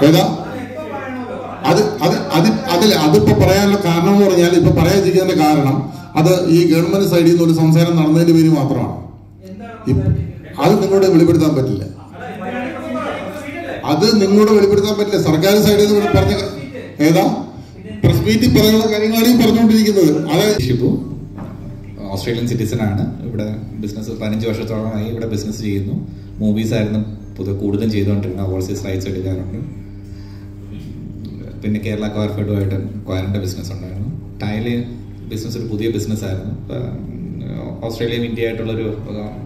ഏതാ അതിപ്പോ പറയാനുള്ള കാരണം എന്ന് പറഞ്ഞാൽ ഇപ്പൊ പറയാതിരിക്കുന്നതിന്റെ കാരണം അത് ഈ ഗവൺമെന്റ് സൈഡിൽ നിന്ന് ഒരു സംസാരം നടന്നതിന്റെ പേര് മാത്രമാണ്. അത് നിങ്ങളോട് വെളിപ്പെടുത്താൻ പറ്റില്ല. സർക്കാർ സൈഡിൽ നിന്ന് പറഞ്ഞ ഏതാ പ്രസ് മീറ്റിൽ പറയാനുള്ള കാര്യങ്ങളാണ് ഈ പറഞ്ഞുകൊണ്ടിരിക്കുന്നത്. അതായത് ഓസ്ട്രേലിയൻ സിറ്റിസൺ ആണ്. ഇവിടെ ബിസിനസ് 15 വർഷത്തോളമായി ഇവിടെ ബിസിനസ് ചെയ്യുന്നു. മൂവീസ് ആയിരുന്നു കൂടുതലും ചെയ്തുകൊണ്ടിരുന്നത്. ഓവർസീസ് റൈറ്റ്സ് എടുക്കാറുണ്ട്. പിന്നെ കേരള കോർഫെഡുമായിട്ട് ക്വാരൻ്റെ ബിസിനസ് ഉണ്ടായിരുന്നു. ടൈല് ബിസിനസ് ഒരു പുതിയ ബിസിനസ്സായിരുന്നു. ഓസ്ട്രേലിയയും ഇന്ത്യ ആയിട്ടുള്ളൊരു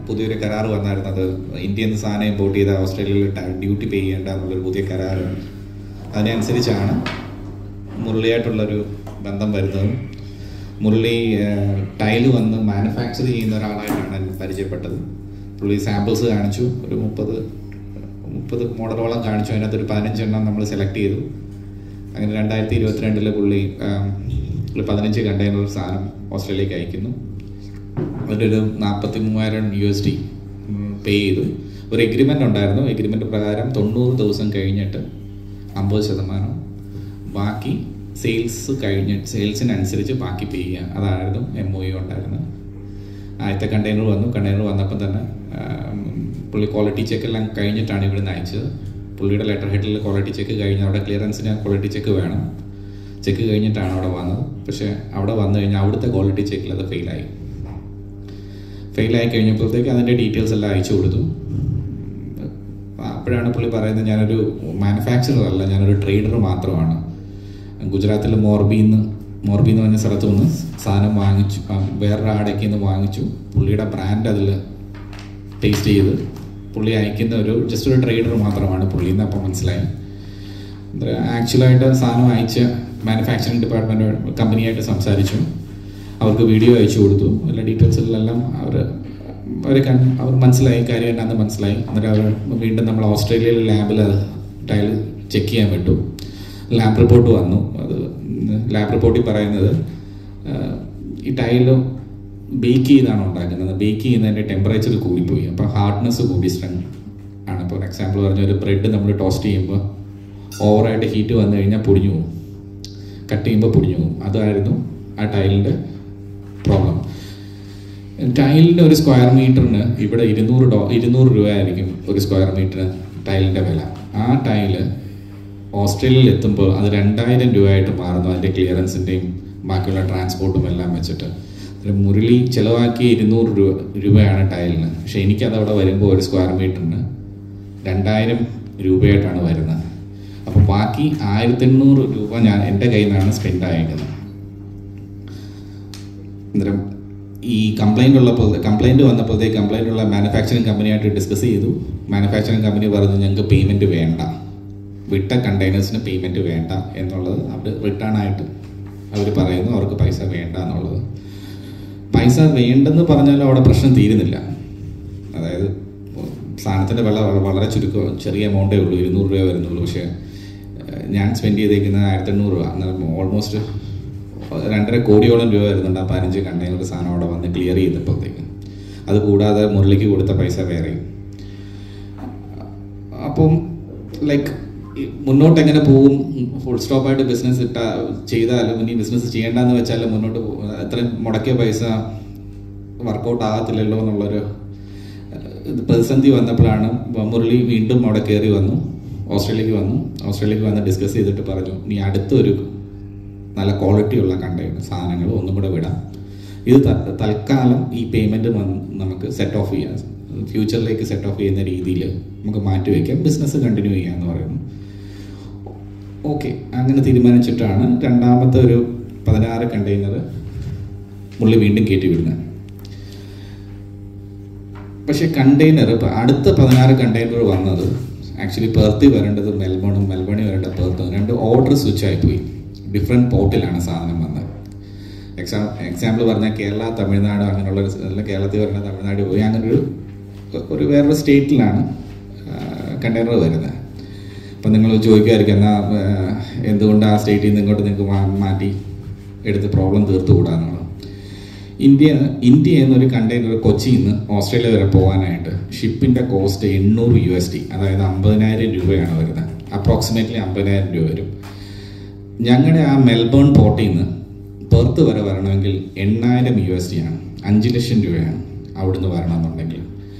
പുതിയൊരു കരാർ വന്നായിരുന്നത്. ഇന്ത്യയിൽ നിന്ന് സാധനം ഇമ്പോർട്ട് ചെയ്ത ഓസ്ട്രേലിയയിൽ ഡ്യൂട്ടി പേ ചെയ്യേണ്ട എന്നുള്ളൊരു പുതിയ കരാറാണ്. അതിനനുസരിച്ചാണ് മുരളിയായിട്ടുള്ളൊരു ബന്ധം വരുന്നത്. മുരളി ടൈല് വന്ന് മാനുഫാക്ചർ ചെയ്യുന്ന ഒരാളായിട്ടാണ് എന്നെ പരിചയപ്പെട്ടത്. പുള്ളി സാമ്പിൾസ് കാണിച്ചു. ഒരു 30 മോഡലോളം കാണിച്ചു. അതിനകത്തൊരു 15 എണ്ണം നമ്മൾ സെലക്ട് ചെയ്തു. അങ്ങനെ 2022 പുള്ളി 15 കണ്ടെയ്നർ സാധനം ഓസ്ട്രേലിയക്ക് അയക്കുന്നു. അവരൊരു $43,000 പേ ചെയ്തു. ഒരു എഗ്രിമെൻ്റ് ഉണ്ടായിരുന്നു. എഗ്രിമെൻ്റ് പ്രകാരം 90 ദിവസം കഴിഞ്ഞിട്ട് 50%, ബാക്കി സെയിൽസിനനുസരിച്ച് ബാക്കി പേ ചെയ്യുക. അതായിരുന്നു MOU ഉണ്ടായിരുന്നത്. ആദ്യത്തെ കണ്ടെയ്നർ വന്നപ്പോൾ തന്നെ പുള്ളി ക്വാളിറ്റി ചെക്ക് എല്ലാം കഴിഞ്ഞിട്ടാണ് ഇവിടുന്ന് അയച്ചത്. പുള്ളിയുടെ ലെറ്റർ ഹെഡിൽ ക്വാളിറ്റി ചെക്ക് കഴിഞ്ഞ് അവിടെ ക്ലിയറൻസിന് ക്വാളിറ്റി ചെക്ക് വേണം. ചെക്ക് കഴിഞ്ഞിട്ടാണ് അവിടെ വന്നത്. പക്ഷേ അവിടെ വന്നു കഴിഞ്ഞാൽ അവിടുത്തെ ക്വാളിറ്റി ചെക്കിൽ അത് ഫെയിലായി കഴിഞ്ഞപ്പോഴത്തേക്ക് അതിൻ്റെ ഡീറ്റെയിൽസ് എല്ലാം അയച്ചു കൊടുത്തു. അപ്പോഴാണ് പുള്ളി പറയുന്നത്, ഞാനൊരു മാനുഫാക്ചറർ അല്ല, ഞാനൊരു ട്രേഡർ മാത്രമാണ്. ഗുജറാത്തിൽ മോർബി എന്ന് പറഞ്ഞ സ്ഥലത്തു നിന്ന് സാധനം വാങ്ങിച്ചു. വേറൊരു ആടേക്ക് നിന്ന് വാങ്ങിച്ചു. പുള്ളിയുടെ ബ്രാൻഡ് അതിൽ ടേസ്റ്റ് ചെയ്ത് പുള്ളി അയക്കുന്ന ജസ്റ്റ് ഒരു ട്രേഡർ മാത്രമാണ് പുള്ളിന്ന് അപ്പം മനസ്സിലായി. ആക്ച്വലായിട്ട് സാധനം അയച്ച മാനുഫാക്ചറിങ് ഡിപ്പാർട്ട്മെൻറ്റ് കമ്പനിയായിട്ട് സംസാരിച്ചു. അവർക്ക് വീഡിയോ അയച്ചു കൊടുത്തു. എല്ലാ ഡീറ്റെയിൽസിലെല്ലാം അവർ മനസ്സിലായി, കാര്യം എന്നാന്ന് മനസ്സിലായി. എന്നിട്ട് അവർ വീണ്ടും നമ്മൾ ഓസ്ട്രേലിയയിലെ ലാബിൽ ടൈൽ ചെക്ക് ചെയ്യാൻ വിട്ടു. ലാബ് റിപ്പോർട്ട് വന്നു. അത് ലാബ് റിപ്പോർട്ടിൽ പറയുന്നത് ഈ ടൈല് ബേക്ക് ചെയ്താണ് ഉണ്ടാക്കുന്നത്. ബേക്ക് ചെയ്യുന്നതിൻ്റെ ടെമ്പറേച്ചർ കൂടിപ്പോയി. അപ്പോൾ ഹാർഡ്നെസ് കൂടി, സ്ട്രെങ്ത് ആണ്. ഇപ്പോൾ ഫോർ എക്സാമ്പിൾ പറഞ്ഞ ഒരു ബ്രെഡ് നമ്മൾ ടോസ്റ്റ് ചെയ്യുമ്പോൾ ഓവറായിട്ട് ഹീറ്റ് വന്നു കഴിഞ്ഞാൽ പൊടിഞ്ഞു പോകും, കട്ട് ചെയ്യുമ്പോൾ പൊടിഞ്ഞു പോകും. അതായിരുന്നു ആ ടൈലിൻ്റെ പ്രോബ്ലം. ടൈലിൻ്റെ ഒരു സ്ക്വയർ മീറ്ററിന് ഇവിടെ 200 രൂപയായിരിക്കും ഒരു സ്ക്വയർ മീറ്ററിന് ടൈലിൻ്റെ വില. ആ ടൈല് ഓസ്ട്രേലിയയിൽ എത്തുമ്പോൾ അത് 2000 രൂപയായിട്ട് മാറുന്നു. അതിൻ്റെ ക്ലിയറൻസിൻ്റെയും ബാക്കിയുള്ള ട്രാൻസ്പോർട്ടും എല്ലാം വെച്ചിട്ട് മുരളി ചിലവാക്കി 200 രൂപയാണ് ടൈലിന്. പക്ഷെ എനിക്കതവിടെ വരുമ്പോൾ ഒരു സ്ക്വയർ മീറ്ററിന് 2000 രൂപയായിട്ടാണ് വരുന്നത്. അപ്പോൾ ബാക്കി 1800 രൂപ ഞാൻ എൻ്റെ കയ്യിൽ നിന്നാണ് സ്പെൻഡ് ആയിരിക്കുന്നത്. അന്നേരം ഈ കംപ്ലൈൻറ്റ് വന്നപ്പോഴത്തേക്ക് കംപ്ലൈൻറ്റുള്ള മാനുഫാക്ചറിങ് കമ്പനിയായിട്ട് ഡിസ്കസ് ചെയ്തു. മാനുഫാക്ചറിങ് കമ്പനി പറഞ്ഞു ഞങ്ങൾക്ക് പേയ്മെൻറ്റ് വേണ്ട, വിട്ട കണ്ടെയ്നേഴ്സിന് പേയ്മെൻറ്റ് വേണ്ട എന്നുള്ളത്. അവർ റിട്ടേൺ ആയിട്ട് അവർ പറയുന്നു അവർക്ക് പൈസ വേണ്ട എന്നുള്ളത്. പൈസ വേണ്ടെന്ന് പറഞ്ഞാലും അവിടെ പ്രശ്നം തീരുന്നില്ല. അതായത് സാധനത്തിൻ്റെ വില വളരെ ചെറിയ എമൗണ്ടേ ഉള്ളൂ, 200 രൂപ വരുന്നുള്ളൂ. പക്ഷേ ഞാൻ സ്പെൻഡ് ചെയ്തേക്കുന്നത് 1800 രൂപ. അന്നേരം ഓൾമോസ്റ്റ് 2.5 കോടിയോളം രൂപ വരുന്നുണ്ട് ആ 15 കണ്ടെയ്നർ സാധനം അവിടെ വന്ന് ക്ലിയർ ചെയ്തപ്പോഴത്തേക്ക്. അത് കൂടാതെ മുരളിക്ക് കൊടുത്ത പൈസ വേറെ. അപ്പം മുന്നോട്ട് എങ്ങനെ പോകും, ഫുൾ സ്റ്റോപ്പായിട്ട് ബിസിനസ് ചെയ്താലും ഇനി ബിസിനസ് ചെയ്യേണ്ടെന്ന് വെച്ചാൽ മുന്നോട്ട് അത്രയും മുടക്കിയ പൈസ വർക്കൗട്ട് ആകത്തില്ലല്ലോ എന്നുള്ളൊരു പ്രതിസന്ധി വന്നപ്പോഴാണ് മുരളി വീണ്ടും അവിടെ കയറി വന്നു. ഓസ്ട്രേലിയക്ക് വന്ന് ഡിസ്കസ് ചെയ്തിട്ട് പറഞ്ഞു, നീ അടുത്തൊരു നല്ല ക്വാളിറ്റിയുള്ള കണ്ടെയ്നർ സാധനങ്ങൾ ഒന്നും കൂടെ വിടാം. ഇത് തൽക്കാലം ഈ പേയ്മെൻറ്റ് നമുക്ക് സെറ്റ് ഓഫ് ചെയ്യാം, ഫ്യൂച്ചറിലേക്ക് സെറ്റ് ഓഫ് ചെയ്യുന്ന രീതിയിൽ നമുക്ക് മാറ്റിവെക്കാം, ബിസിനസ് കണ്ടിന്യൂ ചെയ്യാമെന്ന് പറയുന്നു. ഓക്കെ, അങ്ങനെ തീരുമാനിച്ചിട്ടാണ് രണ്ടാമത്തെ ഒരു 16 കണ്ടെയ്നർ മുള്ളി വീണ്ടും കയറ്റി വിടുന്നത്. പക്ഷെ കണ്ടെയ്നർ ഇപ്പോൾ അടുത്ത 16 കണ്ടെയ്നർ വന്നത് ആക്ച്വലി പെർത്തി വരേണ്ടത് മെൽബണിൽ വരേണ്ട പെർത്തും 2 ഓർഡർ സ്വിച്ച് ആയിപ്പോയി. ഡിഫറെൻറ്റ് പോർട്ടിലാണ് സാധനം വന്നത്. എക്സാമ്പിൾ പറഞ്ഞാൽ കേരള തമിഴ്നാട് അങ്ങനെയുള്ള കേരളത്തിൽ വരുന്ന തമിഴ്നാട് പോയി അങ്ങനെ ഒരു വേറൊരു സ്റ്റേറ്റിലാണ് കണ്ടെയ്നർ വരുന്നത്. അപ്പം നിങ്ങൾ ചോദിക്കുമായിരിക്കും, എന്നാൽ എന്തുകൊണ്ട് ആ സ്റ്റേറ്റിൽ നിന്ന് ഇങ്ങോട്ട് നിങ്ങൾക്ക് മാറ്റി എടുത്ത് പ്രോബ്ലം തീർത്തുകൂടാന്നുള്ളത്. ഇന്ത്യ എന്നൊരു കണ്ടെയ്നർ കൊച്ചിയിൽ നിന്ന് ഓസ്ട്രേലിയ വരെ പോകാനായിട്ട് ഷിപ്പിൻ്റെ കോസ്റ്റ് $800, അതായത് 50,000 രൂപയാണ് വരുന്നത്. അപ്രോക്സിമേറ്റ്ലി 50,000 രൂപ വരും. ഞങ്ങളുടെ ആ മെൽബൺ പോർട്ടിൽ നിന്ന് പെർത്ത് വരെ വരണമെങ്കിൽ $8,000 ആണ്, 5 ലക്ഷം രൂപയാണ് അവിടുന്ന് വരണമെന്നുണ്ടെങ്കിൽ.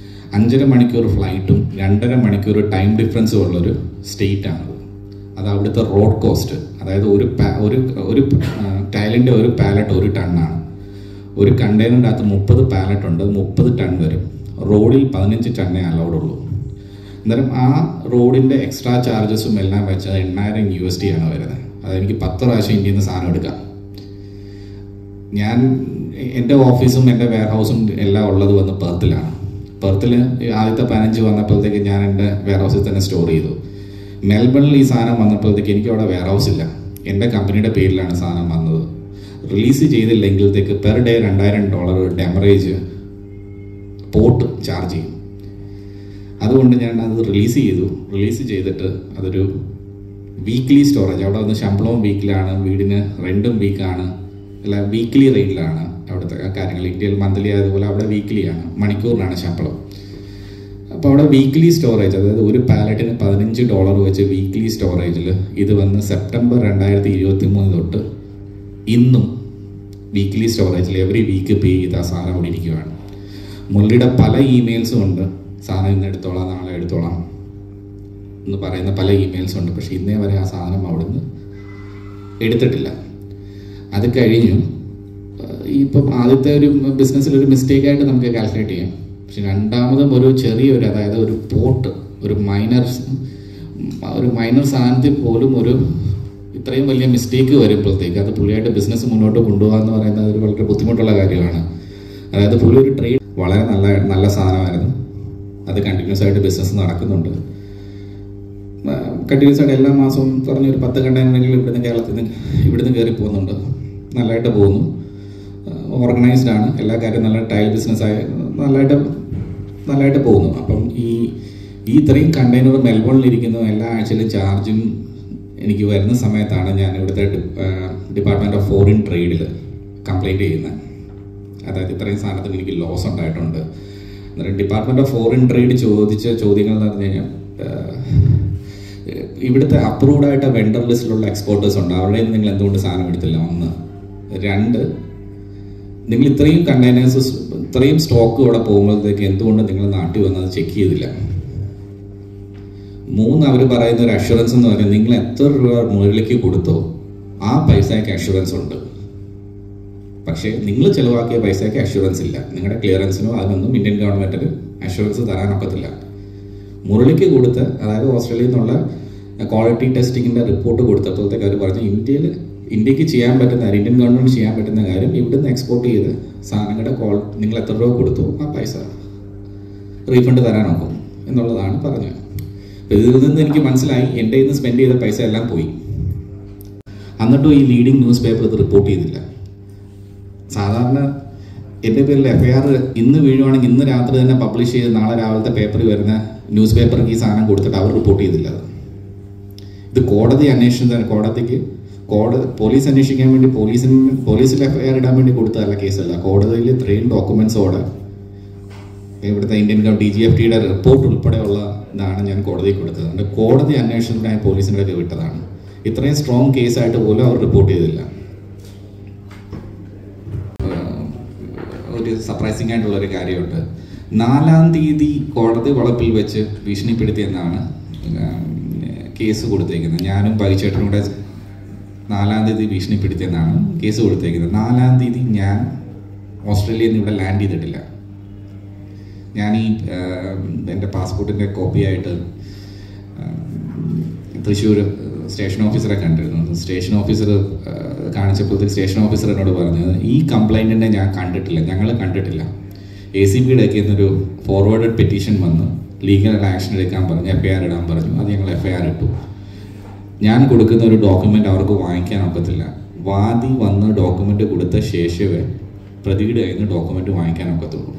5.5 മണിക്കൂർ ഫ്ലൈറ്റും 2.5 മണിക്കൂർ ടൈം ഡിഫറൻസും ഉള്ളൊരു സ്റ്റേറ്റാണത്. അത് അവിടുത്തെ റോഡ് കോസ്റ്റ്, അതായത് ഒരു ടൈലിൻ്റെ ഒരു പാലറ്റ് 1 ടണ്ണാണ്. ഒരു കണ്ടെയ്നറിൻ്റെ അകത്ത് 30 പാലറ്റ് ഉണ്ട്, 30 ടൺ വരും. റോഡിൽ 15 ടണ്ണേ അലൗഡ് ഉള്ളൂ. അന്നേരം ആ റോഡിൻ്റെ എക്സ്ട്രാ ചാർജസും എല്ലാം വെച്ചാൽ $8,000 ആണ് വരുന്നത്. അതെനിക്ക് 10 പ്രാവശ്യം ഇന്ത്യയിൽ നിന്ന് സാധനം എടുക്കാം. എൻ്റെ ഓഫീസും എൻ്റെ വെയർ ഹൗസും എല്ലാം ഉള്ളത് വന്ന് പെർത്തിലാണ്. പെർത്തിൽ ആദ്യത്തെ 15 വന്നപ്പോഴത്തേക്ക് ഞാൻ എൻ്റെ വെയർ ഹൗസിൽ തന്നെ സ്റ്റോർ ചെയ്തു. മെൽബണിൽ ഈ സാധനം വന്നപ്പോഴത്തേക്ക് എനിക്ക് അവിടെ വെയർ ഹൗസ് ഇല്ല. എൻ്റെ കമ്പനിയുടെ പേരിലാണ് സാധനം വന്നത്. റിലീസ് ചെയ്തില്ലെങ്കിലത്തേക്ക് per day $2,000 demurrage port charge ചെയ്യും. അതുകൊണ്ട് ഞാൻ അത് റിലീസ് ചെയ്തിട്ട് അതൊരു വീക്ക്ലി സ്റ്റോറേജ്, അവിടെ വന്ന് ശമ്പളവും വീക്കിലാണ്, വീടിന് റെൻറ്റും വീക്കാണ്, അല്ല വീക്ക്ലി റേറ്റിലാണ് അവിടുത്തെ കാര്യങ്ങൾ. ഇന്ത്യയിൽ മന്ത്ലി ആയതുപോലെ അവിടെ വീക്ക്ലിയാണ്, മണിക്കൂറിനാണ് ശമ്പളം. അപ്പോൾ അവിടെ വീക്ക്ലി സ്റ്റോറേജ്, അതായത് ഒരു പാലറ്റിന് $15 വെച്ച് വീക്ക്ലി സ്റ്റോറേജിൽ ഇത് വന്ന് സെപ്റ്റംബർ 2023 തൊട്ട് ഇന്നും വീക്ക്ലി സ്റ്റോറേജിൽ എവറി വീക്ക് പേ ചെയ്ത് ആ സാധനം അവിടെ ഇരിക്കുകയാണ്. മുരളിയുടെ പല ഇമെയിൽസും ഉണ്ട്, സാധനം ഇന്ന് എടുത്തോളാം, നാളെ എടുത്തോളാം എന്ന് പറയുന്ന പല ഇമെയിൽസും ഉണ്ട്. പക്ഷേ ഇന്നേ വരെ ആ സാധനം അവിടുന്ന് എടുത്തിട്ടില്ല. അത് കഴിഞ്ഞു. ഇപ്പം ആദ്യത്തെ ഒരു ബിസിനസ്സിലൊരു മിസ്റ്റേക്കായിട്ട് നമുക്ക് കാൽക്കുലേറ്റ് ചെയ്യാം. പക്ഷെ രണ്ടാമതും ഒരു ചെറിയൊരു, അതായത് ഒരു പോർട്ട്, ഒരു മൈനർ സാധനത്തിൽ പോലും ഒരു ഇത്രയും വലിയ മിസ്റ്റേക്ക് വരുമ്പോഴത്തേക്ക് അത് പുള്ളിയായിട്ട് ബിസിനസ് മുന്നോട്ട് കൊണ്ടുപോകുക എന്ന് പറയുന്നത് ഒരു വളരെ ബുദ്ധിമുട്ടുള്ള കാര്യമാണ്. അതായത് പുള്ളി ഒരു ട്രേഡ് വളരെ നല്ല സാധനമായിരുന്നു. അത് കണ്ടിന്യൂസ് ആയിട്ട് ബിസിനസ് നടക്കുന്നുണ്ട്. കണ്ടിന്യൂസ് ആയിട്ട് എല്ലാ മാസവും പറഞ്ഞൊരു 10 കണ്ടെയ്നറെങ്കിലും ഇവിടുന്ന് കയറി പോകുന്നുണ്ട്. നല്ലതായിട്ട് പോകുന്നു, ഓർഗനൈസ്ഡ് ആണ്, എല്ലാ കാര്യവും നല്ല ടൈൽ ബിസിനസ്സായി നല്ലതായിട്ട് പോകുന്നു. അപ്പം ഈ ഇത്രയും കണ്ടെയ്നർ മെൽബണിലിരിക്കുന്നു, എല്ലാ ആഴ്ചയിലും ചാർജും എനിക്ക് വരുന്ന സമയത്താണ് ഞാൻ ഇവിടുത്തെ ഡിപ്പാർട്ട്മെൻറ്റ് ഓഫ് ഫോറിൻ ട്രേഡിൽ കംപ്ലയിൻറ്റ് ചെയ്യുന്നത്. അതായത് ഇത്രയും സാധനത്തിന് എനിക്ക് ലോസ് ഉണ്ടായിട്ടുണ്ട്. അന്നേരം ഡിപ്പാർട്ട്മെൻറ്റ് ഓഫ് ഫോറിൻ ട്രേഡ് ചോദിച്ച ചോദ്യങ്ങൾ എന്ന് പറഞ്ഞു കഴിഞ്ഞാൽ, ഇവിടുത്തെ അപ്രൂവ്ഡ് ആയിട്ട് വെണ്ടർ ലിസ്റ്റിലുള്ള എക്സ്പോർട്ടേഴ്സ് ഉണ്ട്, അവരുടെ നിന്ന് നിങ്ങൾ എന്തുകൊണ്ട് സാധനം എടുത്തില്ല? 1. 2, നിങ്ങൾ ഇത്രയും കണ്ടെയ്നേഴ്സ്, ഇത്രയും സ്റ്റോക്ക് ഇവിടെ പോകുമ്പോഴത്തേക്ക് എന്തുകൊണ്ട് നിങ്ങൾ നാട്ടിൽ വന്നത് ചെക്ക് ചെയ്തില്ല? 3, അവർ പറയുന്ന ഒരു അഷുറൻസ് എന്ന് പറയുന്നത് നിങ്ങൾ എത്ര രൂപ മുകളിലേക്ക് കൊടുത്തോ ആ പൈസയ്ക്ക് അഷുറൻസ് ഉണ്ട്. പക്ഷേ നിങ്ങൾ ചിലവാക്കിയ പൈസയ്ക്ക് അഷുറൻസ് ഇല്ല. നിങ്ങളുടെ ക്ലിയറൻസിനോ അതിനൊന്നും ഇന്ത്യൻ ഗവൺമെൻറ്റിന് അഷുറൻസ് തരാനൊക്കത്തില്ല. മുരളിക്ക് കൊടുത്ത്, അതായത് ഓസ്ട്രേലിയയിൽ നിന്നുള്ള ക്വാളിറ്റി ടെസ്റ്റിങ്ങിൻ്റെ റിപ്പോർട്ട് കൊടുത്തപ്പോഴത്തേക്ക് അവർ പറഞ്ഞു ഇന്ത്യക്ക് ചെയ്യാൻ പറ്റുന്ന, ഇന്ത്യൻ ഗവൺമെൻറ് ചെയ്യാൻ പറ്റുന്ന കാര്യം ഇവിടുന്ന് എക്സ്പോർട്ട് ചെയ്ത് സാധനങ്ങളുടെ നിങ്ങൾ എത്ര രൂപ കൊടുത്തു ആ പൈസ റീഫണ്ട് തരാനൊക്കും എന്നുള്ളതാണ് പറഞ്ഞത്. ഇതിൽ നിന്ന് എനിക്ക് മനസ്സിലായി എൻ്റെ ഇന്ന് സ്പെൻഡ് ചെയ്ത പൈസ എല്ലാം പോയി. എന്നിട്ടും ഈ ലീഡിങ് ന്യൂസ് പേപ്പർ ഇത് റിപ്പോർട്ട് ചെയ്തില്ല. സാധാരണ എൻ്റെ പേരിൽ FIR ഇന്ന് വീഴുവാണെങ്കിൽ ഇന്ന് രാത്രി തന്നെ പബ്ലിഷ് ചെയ്ത് നാളെ രാവിലത്തെ പേപ്പറിൽ വരുന്ന ന്യൂസ് പേപ്പർക്ക് ഈ സാധനം കൊടുത്തിട്ട് അവർ റിപ്പോർട്ട് ചെയ്തില്ല. ഇത് കോടതി അന്വേഷിച്ചതാണ്. പോലീസ് അന്വേഷിക്കാൻ വേണ്ടി പോലീസിൽ FIR ഇടാൻ വേണ്ടി കൊടുത്തതല്ല കേസല്ല. കോടതിയിൽ ഇത്രയും ഡോക്യുമെൻറ്റ്സോടെ ഇവിടുത്തെ ഇന്ത്യൻ DGFTയുടെ റിപ്പോർട്ട് ഉൾപ്പെടെയുള്ള ഇതാണ് ഞാൻ കോടതിയിൽ കൊടുത്തത്. അതുകൊണ്ട് കോടതി അന്വേഷണത്തിനായി പോലീസിൻ്റെ വിട്ടതാണ്. ഇത്രയും സ്ട്രോങ് കേസായിട്ട് പോലും അവർ റിപ്പോർട്ട് ചെയ്തില്ല. ഒരു സർപ്രൈസിംഗ് ആയിട്ടുള്ളൊരു കാര്യമുണ്ട്. 4-ാം തീയതി കോടതി വളപ്പിൽ വെച്ച് ഭീഷണിപ്പെടുത്തിയെന്നാണ് കേസ് കൊടുത്തേക്കുന്നത്. ഞാനും പരിചേട്ടനും കൂടെ 4-ാം തീയതി ഭീഷണിപ്പെടുത്തിയെന്നാണ് കേസ് കൊടുത്തേക്കുന്നത്. 4-ാം തീയതി ഞാൻ ഓസ്ട്രേലിയയിൽ നിന്ന് ഇവിടെ ലാൻഡ് ചെയ്തിട്ടില്ല. ഞാൻ എൻ്റെ പാസ്പോർട്ടിൻ്റെ കോപ്പിയായിട്ട് തൃശ്ശൂർ സ്റ്റേഷൻ ഓഫീസറെ കണ്ടിരുന്നു. സ്റ്റേഷൻ ഓഫീസർ കാണിച്ചപ്പോഴത്തേക്ക് സ്റ്റേഷൻ ഓഫീസർ എന്നോട് പറഞ്ഞത് ഈ കംപ്ലൈൻറ്റിനെ ഞങ്ങൾ കണ്ടിട്ടില്ല. ACBയുടെ ഒക്കെ എന്നൊരു ഫോർവേഡഡ് പെറ്റീഷൻ വന്ന് ലീഗൽ ആക്ഷൻ എടുക്കാൻ പറഞ്ഞു, FIR ഇടാൻ പറഞ്ഞു. അത് ഞങ്ങൾ FIR ഇട്ടു. ഞാൻ കൊടുക്കുന്ന ഒരു ഡോക്യുമെൻ്റ് അവർക്ക് വാങ്ങിക്കാൻ ഒക്കത്തില്ല. വാദി വന്ന് ഡോക്യുമെൻ്റ് കൊടുത്ത ശേഷമേ പ്രതിയുടെ കയ്യിൽ നിന്ന് ഡോക്യുമെൻ്റ് വാങ്ങിക്കാൻ ഒക്കത്തുള്ളൂ.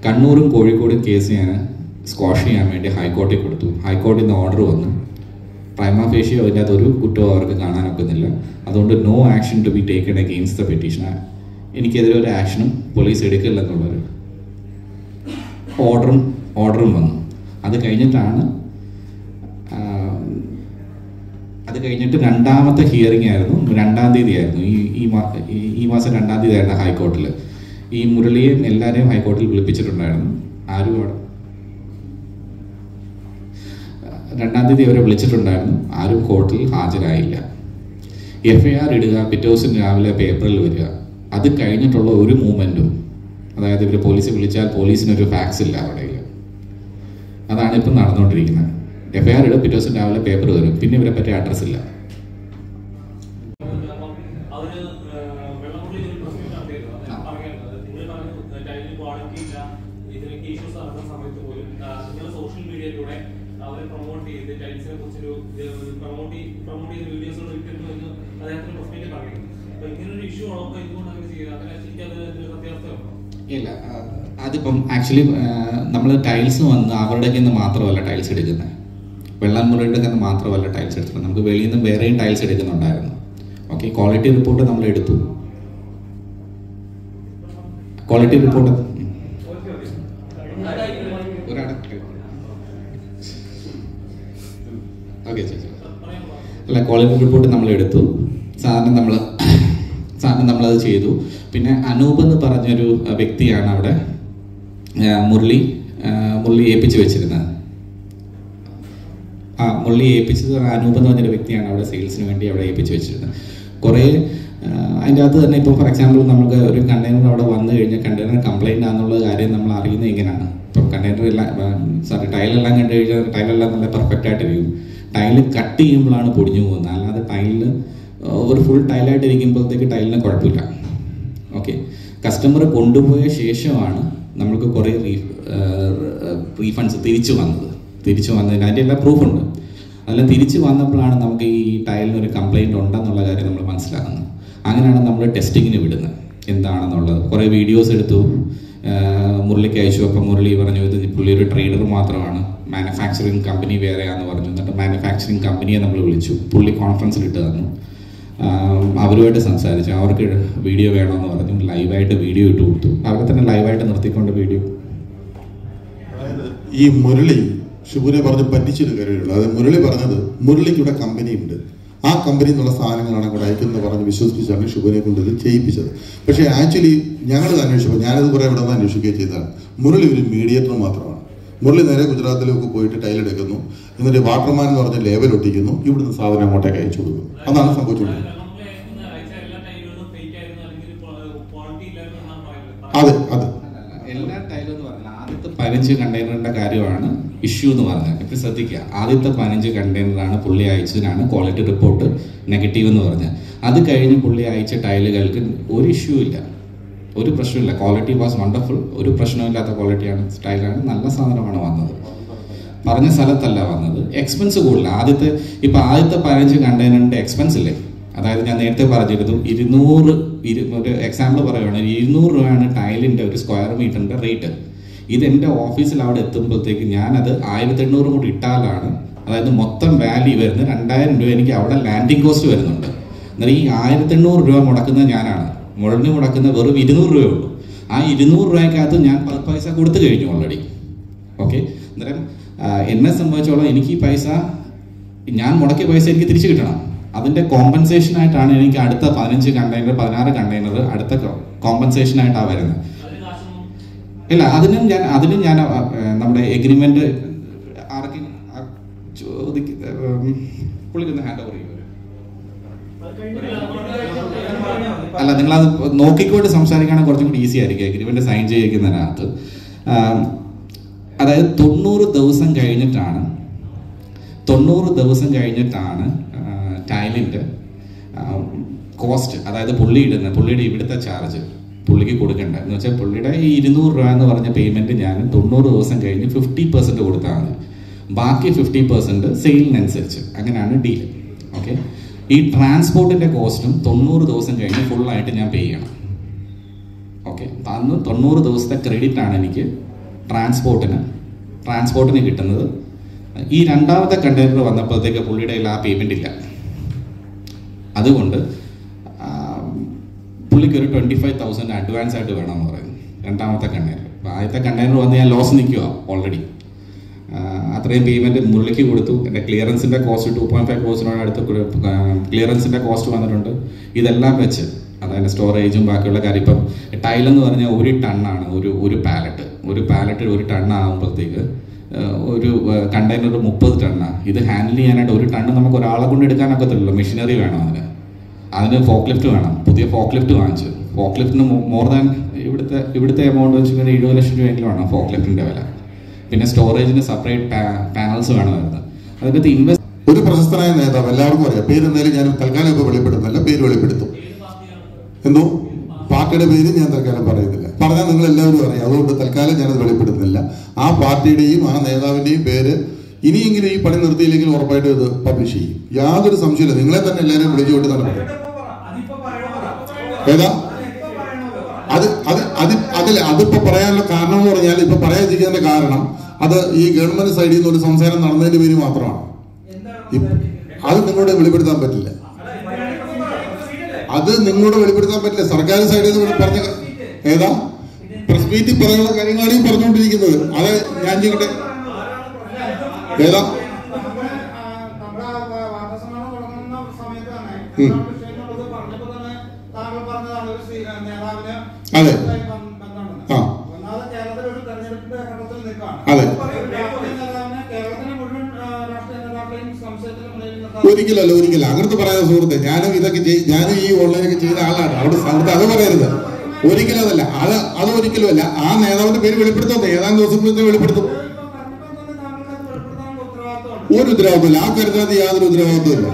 കണ്ണൂരും കോഴിക്കോടും കേസ് ഞാൻ സ്ക്വാഷ് ചെയ്യാൻ വേണ്ടി ഹൈക്കോടതിയിൽ കൊടുത്തു. ഹൈക്കോടതിയിൽ നിന്ന് ഓർഡർ വന്നു. പ്രൈമ ഫേഷ്യോ അതിൻ്റെ അകത്തൊരു കുറ്റവും അവർക്ക് കാണാനൊക്കുന്നില്ല. അതുകൊണ്ട് no action to be taken against the petition. എനിക്കെതിരെ ഒരു ആക്ഷനും പോലീസ് എടുക്കില്ലെന്നുള്ളൊരു ഓർഡറും വന്നു. അത് കഴിഞ്ഞിട്ട് രണ്ടാമത്തെ ഹിയറിംഗ് ആയിരുന്നു, 2-ാം തീയതി ആയിരുന്നു, ഈ മാസം 2-ാം തീയതി ആയിരുന്നു ഹൈക്കോർട്ടിൽ. ഈ മുരളിയെ എല്ലാവരെയും ഹൈക്കോടതിയിൽ വിളിപ്പിച്ചിട്ടുണ്ടായിരുന്നു. ആരും അവിടെ 2-ാം തീയതി അവരെ വിളിച്ചിട്ടുണ്ടായിരുന്നു. ആരും കോർട്ടിൽ ഹാജരായില്ല. FIR ഇടുക, പിറ്റേ ദിവസം രാവിലെ പേപ്പറിൽ വരിക, അത് കഴിഞ്ഞിട്ടുള്ള ഒരു മൂവ്മെൻറ്റും, അതായത് ഇവർ പോലീസ് വിളിച്ചാൽ പോലീസിനൊരു ഫാക്സ് ഇല്ല അവിടെ. അതാണ് ഇപ്പം നടന്നുകൊണ്ടിരിക്കുന്നത്. FIR ഇടുക, പിറ്റേ ദിവസം രാവിലെ പേപ്പർ വരും, പിന്നെ ഇവരെ പറ്റിയ അഡ്രസ് ഇല്ല. ഇല്ല, അതിപ്പം ആക്ച്വലി നമ്മൾ ടൈൽസ് വന്ന് അവരുടെ നിന്ന് മാത്രമല്ല ടൈൽസ് എടുക്കുന്നത്, വെള്ളാമുറിയുടെ നിന്ന് മാത്രമല്ല ടൈൽസ് എടുക്കുന്നത്, നമുക്ക് വെളിയിൽ നിന്ന് വേറെയും ടൈൽസ് എടുക്കുന്നുണ്ടായിരുന്നു. ഓക്കെ, ക്വാളിറ്റി റിപ്പോർട്ട് നമ്മൾ എടുത്തു. ക്വാളിറ്റി റിപ്പോർട്ട് ഓക്കെ അല്ല, ക്വാളിറ്റി റിപ്പോർട്ട് നമ്മൾ എടുത്തു. സാറിന് നമ്മളത് ചെയ്തു. പിന്നെ അനൂപ് എന്ന് പറഞ്ഞൊരു വ്യക്തിയാണ് അവിടെ മുരളി ഏൽപ്പിച്ച് വെച്ചിരുന്നത്. മുരളി ഏൽപ്പിച്ചത് അനൂപ് എന്ന് പറഞ്ഞൊരു വ്യക്തിയാണ് അവിടെ സെയിൽസിന് വേണ്ടി അവിടെ ഏൽപ്പിച്ച് വെച്ചിരുന്നത്. കുറേ അതിൻ്റെ അകത്ത് തന്നെ ഇപ്പോൾ ഫോർ എക്സാമ്പിൾ നമുക്ക് ഒരു കണ്ടെയ്നർ അവിടെ വന്നു കഴിഞ്ഞാൽ കണ്ടെയ്നർ കംപ്ലൈൻ്റ് ആണെന്നുള്ള കാര്യം നമ്മൾ അറിയുന്നത് ഇങ്ങനെയാണ്. ഇപ്പം കണ്ടെയ്നർ ടൈലെല്ലാം കണ്ടു കഴിഞ്ഞാൽ ടൈലെല്ലാം നല്ല പെർഫെക്റ്റ് ആയിട്ടിരിക്കും. ടൈല് കട്ട് ചെയ്യുമ്പോഴാണ് പൊടിഞ്ഞു പോകുന്നത്, അല്ലാതെ ടൈലിന് ഒരു ഫുൾ ടൈലായിട്ട് ഇരിക്കുമ്പോഴത്തേക്ക് ടൈലിന് കുഴപ്പമില്ല. ഓക്കെ, കസ്റ്റമർ കൊണ്ടുപോയ ശേഷമാണ് നമ്മൾക്ക് കുറേ റീഫണ്ട്സ് തിരിച്ചു വന്നതിന് അതിൻ്റെ എല്ലാ പ്രൂഫുണ്ട്. അതെല്ലാം തിരിച്ചു വന്നപ്പോഴാണ് നമുക്ക് ഈ ടൈലിനൊരു കംപ്ലൈൻറ്റ് ഉണ്ടെന്നുള്ള കാര്യം നമ്മൾ മനസ്സിലാക്കുന്നത്. അങ്ങനെയാണ് നമ്മൾ ടെസ്റ്റിങ്ങിന് വിടുന്നത് എന്താണെന്നുള്ളത്. കുറേ വീഡിയോസ് എടുത്തു, മുരളിക്ക് അയച്ചു. അപ്പം മുരളി പറഞ്ഞു ഇത് പുള്ളി ഒരു ട്രേഡർ മാത്രമാണ്, മാനുഫാക്ചറിങ് കമ്പനി വേറെയാണെന്ന് പറഞ്ഞു. എന്നിട്ട് മാനുഫാക്ചറിങ് കമ്പനിയെ നമ്മൾ വിളിച്ചു, പുള്ളി കോൺഫറൻസിൽ ഇട്ട് തന്നു. അവരുമായിട്ട് സംസാരിച്ചു, അവർക്ക് വീഡിയോ വേണമെന്ന് പറഞ്ഞു. ലൈവായിട്ട് വീഡിയോ ഇട്ട് കൊടുത്തു. അവരെ തന്നെ ലൈവായിട്ട് നിർത്തിക്കൊണ്ട് വീഡിയോ. ഈ മുരളി ഷിബുനെ പറഞ്ഞ് പറ്റിച്ചൊരു കാര്യമുള്ളൂ. അത് മുരളി പറഞ്ഞത് മുരളിക്ക് ഇവിടെ കമ്പനി ഉണ്ട്, ആ കമ്പനിയിൽ നിന്നുള്ള സാധനങ്ങളാണ് ഇവിടെ അയക്കുന്നത് പറഞ്ഞ് വിശ്വസിപ്പിച്ചാണ് ഷിബുനെ കൊണ്ട് ഇത് ചെയ്യിപ്പിച്ചത്. പക്ഷേ ആക്ച്വലി ഞങ്ങൾ അന്വേഷിച്ചപ്പോൾ, ഞാനത് കുറേ ഇവിടെ നിന്ന് അന്വേഷിക്കുകയും ചെയ്തതാണ്, മുരളി ഒരു മീഡിയേറ്റർ മാത്രമാണ്. മുരളി നേരെ ഗുജറാത്തിലേക്ക് പോയിട്ട് ടൈലെടുക്കുന്നു, എന്നിട്ട് വാട്ടർമാൻ എന്ന് പറഞ്ഞ ലേബൽ ഒട്ടിക്കുന്നു, ഇവിടുന്ന് സാധനം അങ്ങോട്ടേക്ക് അയച്ചു കൊടുക്കും. അതാണ് സംഭവിച്ചുകൊണ്ടിരിക്കുന്നത്. അതെ അതെ, എല്ലാ ടൈലും എന്ന് പറഞ്ഞാൽ ആദ്യത്തെ 15 കണ്ടെയ്നറിന്റെ കാര്യമാണ് ഇഷ്യൂ എന്ന് പറഞ്ഞത്. ഇപ്പം ശ്രദ്ധിക്കുക, ആദ്യത്തെ 15 കണ്ടെയ്നറാണ് പുള്ളി അയച്ചതിനാണ് ക്വാളിറ്റി റിപ്പോർട്ട് നെഗറ്റീവ് എന്ന് പറഞ്ഞത്. അത് കഴിഞ്ഞ് പുള്ളി അയച്ച ടൈലുകൾക്ക് ഒരു ഇഷ്യൂ ഇല്ല, ഒരു പ്രശ്നമില്ല. ക്വാളിറ്റി വാസ് വണ്ടർഫുൾ, ഒരു പ്രശ്നമില്ലാത്ത ക്വാളിറ്റിയാണ്, ടൈലാണ്, നല്ല സാധനമാണ് വന്നത്. പറഞ്ഞ സ്ഥലത്തല്ല വന്നത്. എക്സ്പെൻസ് കൂടുതൽ. ആദ്യത്തെ 15 കണ്ടെയ്നറിന്റെ എക്സ്പെൻസ് ഇല്ലേ, അതായത് ഞാൻ നേരത്തെ പറഞ്ഞിരുന്നു 200 ഒരു എക്സാമ്പിൾ പറയുകയാണെങ്കിൽ 200 രൂപയാണ് ടൈലിൻ്റെ ഒരു സ്ക്വയർ മീറ്ററിൻ്റെ റേറ്റ്. ഇത് എൻ്റെ ഓഫീസിൽ അവിടെ എത്തുമ്പോഴത്തേക്ക് ഞാനത് 1800 കൂടി ഇട്ടാലാണ്, അതായത് മൊത്തം വാല്യൂ വരുന്നത് 2000 രൂപ എനിക്ക് അവിടെ ലാൻഡിങ് കോസ്റ്റ് വരുന്നുണ്ട്. എന്നാൽ ഈ 1800 രൂപ മുടക്കുന്നത് ഞാനാണ്. മുടക്കുന്ന വെറും 200 രൂപയേ ഉള്ളൂ. ആ 200 രൂപയ്ക്കകത്ത് ഞാൻ 10 പൈസ കൊടുത്തു കഴിഞ്ഞു ഓൾറെഡി. ഓക്കെ, അന്നേരം എന്നെ സംബന്ധിച്ചോളം എനിക്ക് ഈ പൈസ, ഞാൻ മുടക്കിയ പൈസ എനിക്ക് തിരിച്ചു കിട്ടണം. അതിൻ്റെ കോമ്പൻസേഷനായിട്ടാണ് എനിക്ക് അടുത്ത 15 കണ്ടെയ്നർ 16 കണ്ടെയ്നർ അടുത്ത കോമ്പൻസേഷനായിട്ടാണ് വരുന്നത്. ഇല്ല, അതിനും ഞാൻ നമ്മുടെ എഗ്രിമെന്റ് ആർക്കും പുള്ളിക്കൊന്ന് ഹാൻഡ് ഓവർ ചെയ്യുമോ? അല്ല, നിങ്ങളത് നോക്കിക്കൊണ്ട് സംസാരിക്കുകയാണെങ്കിൽ കുറച്ചും കൂടി ഈസി ആയിരിക്കും എഗ്രിമെന്റ് സൈൻ ചെയ്യിക്കുന്നതിനകത്ത്. അതായത് 90 ദിവസം കഴിഞ്ഞിട്ടാണ് ടൈലിൻ്റെ കോസ്റ്റ്, അതായത് പുള്ളിയുടെ ഇവിടുത്തെ ചാർജ് പുള്ളിക്ക് കൊടുക്കേണ്ട എന്ന് വെച്ചാൽ പുള്ളിയുടെ ഈ 200 രൂപ എന്ന് പറഞ്ഞ പേയ്മെൻറ്റ് ഞാൻ 90 ദിവസം കഴിഞ്ഞ് 50% കൊടുത്താൽ മതി. ബാക്കി 50% സെയിലിനനുസരിച്ച്, അങ്ങനെയാണ് ഡീൽ. ഓക്കെ, ഈ ട്രാൻസ്പോർട്ടിൻ്റെ കോസ്റ്റും 90 ദിവസം കഴിഞ്ഞ് ഫുള്ളായിട്ട് ഞാൻ പേ ചെയ്യണം. ഓക്കെ, അന്ന് 90 ദിവസത്തെ ക്രെഡിറ്റ് ആണ് എനിക്ക് ട്രാൻസ്പോർട്ടിന് കിട്ടുന്നത്. ഈ രണ്ടാമത്തെ കണ്ടെയ്നർ വന്നപ്പോഴത്തേക്ക് പുള്ളിയുടെ ആ പേയ്മെൻ്റ് ഇല്ല. അതുകൊണ്ട് പുള്ളിക്ക് ഒരു 25,000 അഡ്വാൻസ് ആയിട്ട് വേണമെന്ന് പറയുന്നു രണ്ടാമത്തെ കണ്ടെയ്നർ. ആദ്യത്തെ കണ്ടെയ്നർ വന്ന് ഞാൻ ലോസ് നിൽക്കുക ഓൾറെഡി. അത്രയും പേയ്മെൻറ്റ് മുരളിക്ക് കൊടുത്തു. എൻ്റെ ക്ലിയറൻസിൻ്റെ കോസ്റ്റ് 2.5 crore അടുത്ത് ക്ലിയറൻസിൻ്റെ കോസ്റ്റ് വന്നിട്ടുണ്ട്. ഇതെല്ലാം വെച്ച് അതായത് സ്റ്റോറേജും ബാക്കിയുള്ള കാര്യം. ഇപ്പം ടൈലെന്ന് പറഞ്ഞാൽ 1 ടണ്ണാണ് ഒരു പാലറ്റ്. ഒരു പാലറ്റ് 1 ടണ്ണാകുമ്പോഴത്തേക്ക് ഒരു കണ്ടെയ്നർ 30 ടണ്ണാണ്. ഇത് ഹാൻഡിൽ ചെയ്യാനായിട്ട് 1 ടണ്ണ് നമുക്ക് ഒരാളെ കൊണ്ട് എടുക്കാനൊക്കത്തില്ലല്ലോ. മെഷീനറി വേണം അതിന് ഫോക്ക് ലിഫ്റ്റ് വേണം. പുതിയ ഫോക്ക് ലിഫ്റ്റ് വാങ്ങിച്ചു. ഫോക്ക് ലിഫ്റ്റിന് മോർ ദാൻ ഇവിടുത്തെ എമൗണ്ട് വെച്ച് 70 ലക്ഷം രൂപയെങ്കിലും വേണം ഫോക്ക് ലിഫ്റ്റിൻ്റെ വില. പിന്നെ സ്റ്റോറേജിന് സെപ്പറേറ്റ് പാനൽസ് വേണമായിരുന്നു. അതിനകത്ത് ഇൻവെസ്റ്റ് ഒരു പ്രശസ്തനായ നേതാവ് എല്ലാവർക്കും അറിയാം. പേര് എന്തായാലും ഞാൻ തൽക്കാലം ഇപ്പോൾ വെളിപ്പെടുത്തുന്നില്ല. പേര് വെളിപ്പെടുത്തും. എന്തോ പാർട്ടിയുടെ പേര് ഞാൻ തൽക്കാലം പറയുന്നില്ല. പറഞ്ഞാൽ നിങ്ങൾ എല്ലാവരും അറിയാം. അതുകൊണ്ട് തൽക്കാലം ഞാനത് വെളിപ്പെടുത്തുന്നില്ല. ആ പാർട്ടിയുടെയും ആ നേതാവിന്റെയും പേര് ഇനിയെങ്കിലും ഈ പണി നിർത്തിയില്ലെങ്കിൽ ഉറപ്പായിട്ടും ഇത് പബ്ലിഷ് ചെയ്യും. യാതൊരു സംശയമില്ല. നിങ്ങളെ തന്നെ എല്ലാവരും വിളിച്ചു കൊണ്ട് തന്നെ പറയും. ഏതാ അതിപ്പോ പറയാനുള്ള കാരണം എന്ന് പറഞ്ഞാൽ ഇപ്പൊ പറയാതിരിക്കുന്നതിന്റെ കാരണം അത് ഈ ഗവൺമെന്റ് സൈഡിൽ നിന്ന് ഒരു സംസാരം നടന്നതിന്റെ പേര് മാത്രമാണ്. അത് നിങ്ങളോട് വെളിപ്പെടുത്താൻ പറ്റില്ല. അത് നിങ്ങളോട് വെളിപ്പെടുത്താൻ പറ്റില്ല. സർക്കാർ സൈഡിൽ നിന്ന് പറഞ്ഞ ഏതാ പ്രസ് മീറ്റിൽ പറയാനുള്ള കാര്യങ്ങളാണ് ഈ പറഞ്ഞുകൊണ്ടിരിക്കുന്നത്. അത് ഞാൻ ചെയ്യട്ടെ. ഏതാ അതെ അതെ ഒരിക്കലല്ല അങ്ങനത്തെ പറയാതെ സുഹൃത്തെ. ഞാനും ഈ ഓൺലൈനൊക്കെ ചെയ്ത ആളാണ്. അവിടെ അത് പറയരുത്. ഒരിക്കലും അതല്ല. അത് ഒരിക്കലും അല്ല. ആ നേതാവിന്റെ പേര് വെളിപ്പെടുത്തുന്നത് ഏതാനും ദിവസം വെളിപ്പെടുത്തും. ഒരു ഉത്തരവാദിത്വമില്ല. ആ കരുതാതെ യാതൊരു ഉത്തരവാദിത്വമില്ല.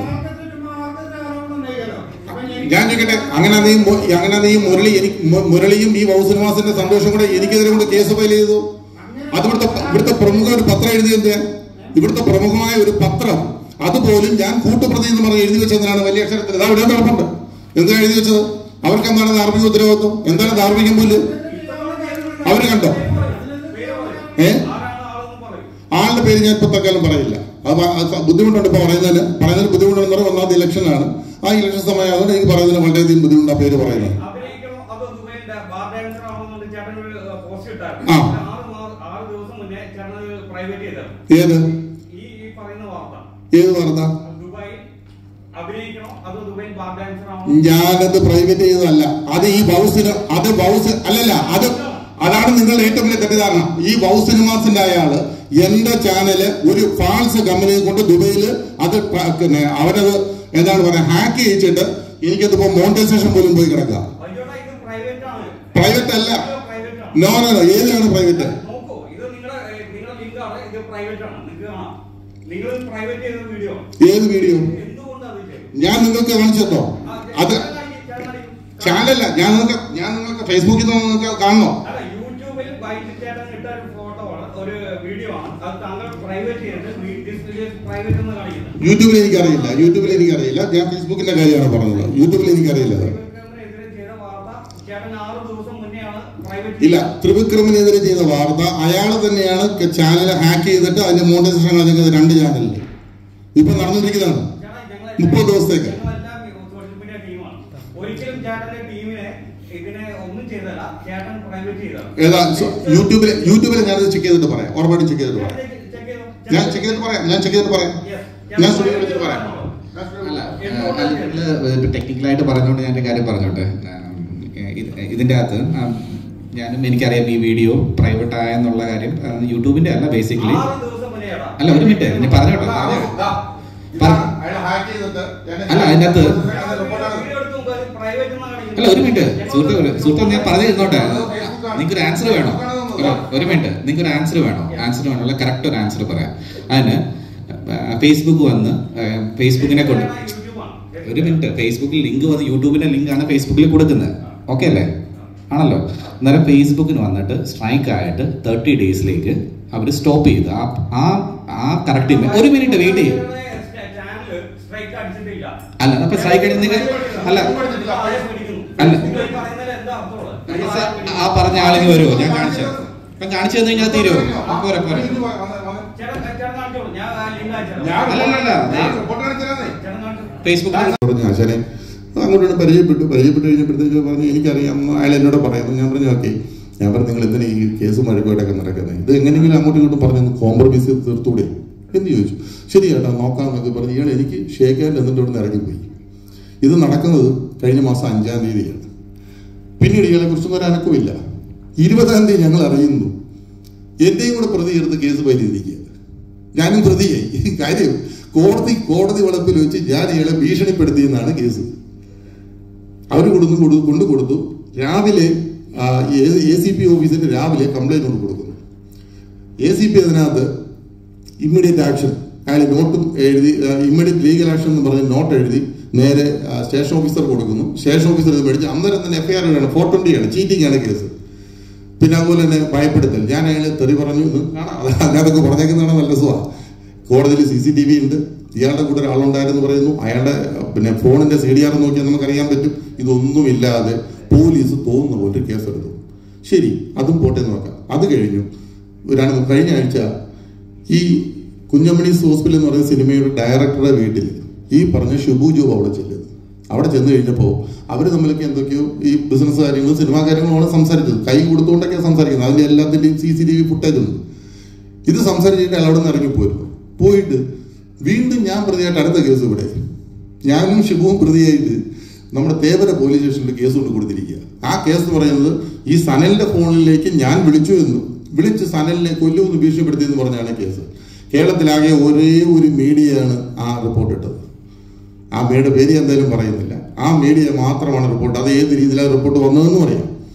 ഞാൻ ചോദിക്കട്ടെ, അങ്ങനെ നീ മുരളിയും ഈ വൗസിനിവാസിന്റെ സന്തോഷം കൂടെ എനിക്കെതിരെ കൊണ്ട് കേസ് ഫയൽ ചെയ്തു. അത് ഇവിടുത്തെ പ്രമുഖ ഒരു പത്രം എഴുതിയത്, ഇവിടുത്തെ പ്രമുഖമായ ഒരു പത്രം അതുപോലും ഞാൻ കൂട്ടുപ്രതി എന്ന് പറഞ്ഞ് എഴുതി വെച്ചതിനാണ് വലിയ അക്ഷരത്തിൽ. ഇതാ ഇവിടെ നടപ്പുണ്ട്. എന്താ എഴുതി വെച്ചത്? അവർക്ക് എന്താണ് ധാർമ്മിക ഉത്തരവാദിത്വം? എന്താണ് ധാർമ്മിക മൂല്യം? അവര് കണ്ടോ? ആളുടെ പേര് ഞാൻ ഇപ്പൊ തൽക്കാലം പറയില്ല. അത് ബുദ്ധിമുട്ടുണ്ട്. ഇപ്പൊ പറയുന്നതിന് ബുദ്ധിമുട്ടെന്ന് പറഞ്ഞാൽ ഒന്നാമത് ഇലക്ഷനാണ്. ആ ഇലക്ഷൻ സമയം അതുകൊണ്ട് എനിക്ക് പറയുന്നതിന് വളരെയധികം ബുദ്ധിമുട്ട് ആ പേര് പറയുന്നത്. ഏത് വാർത്ത? ഞാനത് പ്രൈവറ്റ് ചെയ്തതല്ല. അത് ഈ അതാണ് നിങ്ങളുടെ ഏറ്റവും വലിയ തെറ്റിദ്ധാരണ. ഈ വൗസിനിവാസിന്റെ അയാള് എന്റെ ചാനല് ഒരു ഫാൾസ് കമ്പനിയെ കൊണ്ട് ദുബൈയില് അത് അവനത് എന്താണ് പറയാ ഹാക്ക് ചെയ്യിച്ചിട്ട് എനിക്കതിപ്പോ മോണിറ്റൈസേഷൻ പോലും പോയി കിടക്കുക. പ്രൈവറ്റ് അല്ല. നോ ഏതാണ് പ്രൈവറ്റ്? ഏത് വീഡിയോ? ഞാൻ നിങ്ങൾക്ക് കാണിച്ചോ? അത് ചാനലല്ല. ഞാൻ നിങ്ങൾക്ക് ഫേസ്ബുക്കിൽ നിന്ന് നിങ്ങൾക്ക് കാണണോ? യൂട്യൂബിൽ എനിക്കറിയില്ല. ഞാൻ ഫേസ്ബുക്കിന്റെ കാര്യമാണ് പറഞ്ഞത്. യൂട്യൂബിൽ എനിക്കറിയില്ല. ഇല്ല, ത്രിവിക്രമിനെതിരെ ചെയ്ത വാർത്ത അയാൾ തന്നെയാണ് ചാനൽ ഹാക്ക് ചെയ്തിട്ട് അതിന്റെ മോണിറ്റൈസേഷൻ കാണിക്കുന്നത് 2 ചാനലിൽ. ഇപ്പൊ നടന്നിരിക്കുന്നതാണ് 30 ദിവസത്തേക്ക്. ഏതാ യൂട്യൂബിൽ ഞാനത് ചെക്ക് ചെയ്തിട്ട് പറയാം. ഉറപ്പായിട്ടും ചെക്ക് ചെയ്തിട്ട് പറയാം. ഞാൻ ചെക്ക് ചെയ്തിട്ട് പറയാം. ടെക്നിക്കലായിട്ട് പറഞ്ഞുകൊണ്ട് ഞാൻ കാര്യം പറഞ്ഞോട്ടെ. ഇതിൻ്റെ അകത്ത് എനിക്കറിയാം ഈ വീഡിയോ പ്രൈവറ്റ് ആയെന്നുള്ള കാര്യം. യൂട്യൂബിന്റെ അല്ല, ബേസിക്കലി അല്ല. ഒരു മിനിറ്റ് ഞാൻ പറഞ്ഞോട്ടെ. അല്ല അതിനകത്ത് അല്ല ഒരു മിനിറ്റ് സുഹൃത്ത് ഞാൻ പറഞ്ഞു തന്നോട്ടെ. നിങ്ങൾക്കൊരു ആൻസർ വേണോ? ഒരു മിനിറ്റ്. നിങ്ങൾക്കൊരു ആൻസർ വേണോ? കറക്റ്റ് ഒരു ആൻസർ പറയാം. അതിന് ഫേസ്ബുക്ക് വന്ന് ഫേസ്ബുക്കിനെ കൊണ്ട് ഒരു മിനിറ്റ്. ഫേസ്ബുക്കിൽ ലിങ്ക് വന്ന് യൂട്യൂബിന്റെ ലിങ്കാണ് ഫേസ്ബുക്കിൽ കൊടുക്കുന്നത്. ഓക്കെ അല്ലേ? ആണല്ലോ. അന്നേരം ഫേസ്ബുക്കിന് വന്നിട്ട് സ്ട്രൈക്ക് ആയിട്ട് 30 ഡേയ്സിലേക്ക് അവർ സ്റ്റോപ്പ് ചെയ്ത് ആ കറക്റ്റ്. ഒരു മിനിറ്റ് വെയിറ്റ് ചെയ്യും. അല്ല അപ്പൊ സ്ട്രൈക്ക് അല്ല ആ പറഞ്ഞ ആളിന് വരുമോ? ഞാൻ കാണിച്ചു തന്നു കഴിഞ്ഞാൽ തീരുമോ? പോരെ ഫേസ്ബുക്കിൽ അങ്ങോട്ട് പരിചയപ്പെട്ട് കഴിഞ്ഞപ്പോഴത്തേക്ക് പറഞ്ഞു എനിക്കറിയാം, അയാൾ എന്നോട് പറയുന്നു. ഞാൻ പറഞ്ഞു ഓക്കെ. ഞാൻ പറഞ്ഞു നിങ്ങൾ എന്തിനാ ഈ കേസ് മഴക്കുമായിട്ടൊക്കെ നടക്കുന്നത്, ഇത് എങ്ങനെയെങ്കിലും അങ്ങോട്ടും ഇങ്ങോട്ടും പറഞ്ഞൊന്ന് കോംപ്രമൈസ് ചെയ്ത് തീർത്തൂടെ എന്ന് ചോദിച്ചു. ശരി ചേട്ടാ നോക്കാമെന്നൊക്കെ പറഞ്ഞ് ഇയാൾ എനിക്ക് ഷേക്കാൻ എന്നിട്ട് ഇവിടെ നിന്ന് ഇറങ്ങിപ്പോയി. ഇത് നടക്കുന്നത് കഴിഞ്ഞ മാസം 5-ാം തീയതിയാണ്. പിന്നീട് ഇയാളെ കുറിച്ചൊന്നും ഒരു അനക്കമില്ല. 20-ാം തീയതി ഞങ്ങൾ അറിയുന്നു എന്റെയും കൂടെ പ്രതി എടുത്ത് കേസ് പരിഹരിക്കുക. ഞാനും പ്രതിയായി. കാര്യം കോടതി വളപ്പിൽ വെച്ച് ഞാൻ ഇയാളെ ഭീഷണിപ്പെടുത്തിയെന്നാണ് കേസ്. അവർ കൊണ്ടു കൊടുത്തു. രാവിലെ ACP ഓഫീസിന് രാവിലെ കംപ്ലൈന്റ് കൊണ്ട് കൊടുക്കുന്നു. ACP അതിനകത്ത് ഇമ്മീഡിയറ്റ് ആക്ഷൻ, അയാൾ നോട്ടും എഴുതി, ഇമ്മീഡിയറ്റ് ലീഗൽ ആക്ഷൻ എന്ന് പറഞ്ഞ് നോട്ട് എഴുതി നേരെ സ്റ്റേഷൻ ഓഫീസർ കൊടുക്കുന്നു. സ്റ്റേഷൻ ഓഫീസർ ഇത് മേടിച്ച് അന്നേരം തന്നെ FIR ആണ്, 420 ചീറ്റിംഗ് ആണ് കേസ്. പിന്നെ അതുപോലെ തന്നെ ഭയപ്പെടുത്തൽ. ഞാൻ അയാളെ തെറി പറഞ്ഞു കാണാം, അതൊക്കെ പറഞ്ഞേക്കുന്നതാണ് നല്ല രസമാണ്. കോടതിയിൽ CCTV ഉണ്ട്, ഇയാളുടെ കൂടെ ഒരാളുണ്ടായിരുന്നു പറയുന്നു. അയാളുടെ പിന്നെ ഫോണിന്റെ CDR നോക്കിയാൽ നമുക്കറിയാൻ പറ്റും. ഇതൊന്നുമില്ലാതെ പോലീസ് തോന്നുന്ന പോലെ കേസെടുത്തു. ശരി, അതും പോട്ടെ നോക്കാം. അത് കഴിഞ്ഞു. കഴിഞ്ഞ ആഴ്ച ഈ കുഞ്ഞമണീസ് ഹോസ്പിറ്റൽ എന്ന് പറയുന്ന സിനിമയുടെ ഡയറക്ടറുടെ വീട്ടിൽ ഈ പറഞ്ഞ ഷിബു ജോബ് അവിടെ ചെന്ന് കഴിഞ്ഞപ്പോൾ അവർ തമ്മിലൊക്കെ എന്തൊക്കെയോ ഈ ബിസിനസ് കാര്യങ്ങളും സിനിമാ കാര്യങ്ങളുമാണ് സംസാരിച്ചത്. കൈ കൊടുത്തുകൊണ്ടൊക്കെയാണ് സംസാരിക്കുന്നത്. അതിന്റെ എല്ലാത്തിന്റെയും CCTV ഫുട്ടേജ് ഉണ്ട്. ഇത് സംസാരിച്ചിട്ട് അയാൾ അവിടെ നിന്ന് ഇറങ്ങിപ്പോയിരുന്നു. പോയിട്ട് വീണ്ടും ഞാൻ പ്രതിയായിട്ട് അടുത്ത കേസ് ഇവിടെ ഞാനും ഷിബുവും പ്രതിയായിട്ട് നമ്മുടെ തേവര പോലീസ് സ്റ്റേഷനിൽ കേസ് കൊണ്ട് കൊടുത്തിരിക്കുക. ആ കേസ് എന്ന് പറയുന്നത് ഈ സനലിന്റെ ഫോണിലേക്ക് ഞാൻ വിളിച്ച് സനലിനെ കൊല്ലുമെന്ന് ഭീഷണിപ്പെടുത്തിയെന്ന് പറഞ്ഞാണ് കേസ്. കേരളത്തിലാകെ ഒരേ ഒരു മീഡിയയാണ് ആ റിപ്പോർട്ട് ഇട്ടത്. ആ മീഡിയ പേര് എന്തായാലും പറയുന്നില്ല. ആ മീഡിയ മാത്രമാണ് റിപ്പോർട്ട്. അത് ഏത് രീതിയിലാണ് റിപ്പോർട്ട് വന്നതെന്ന് പറയാം.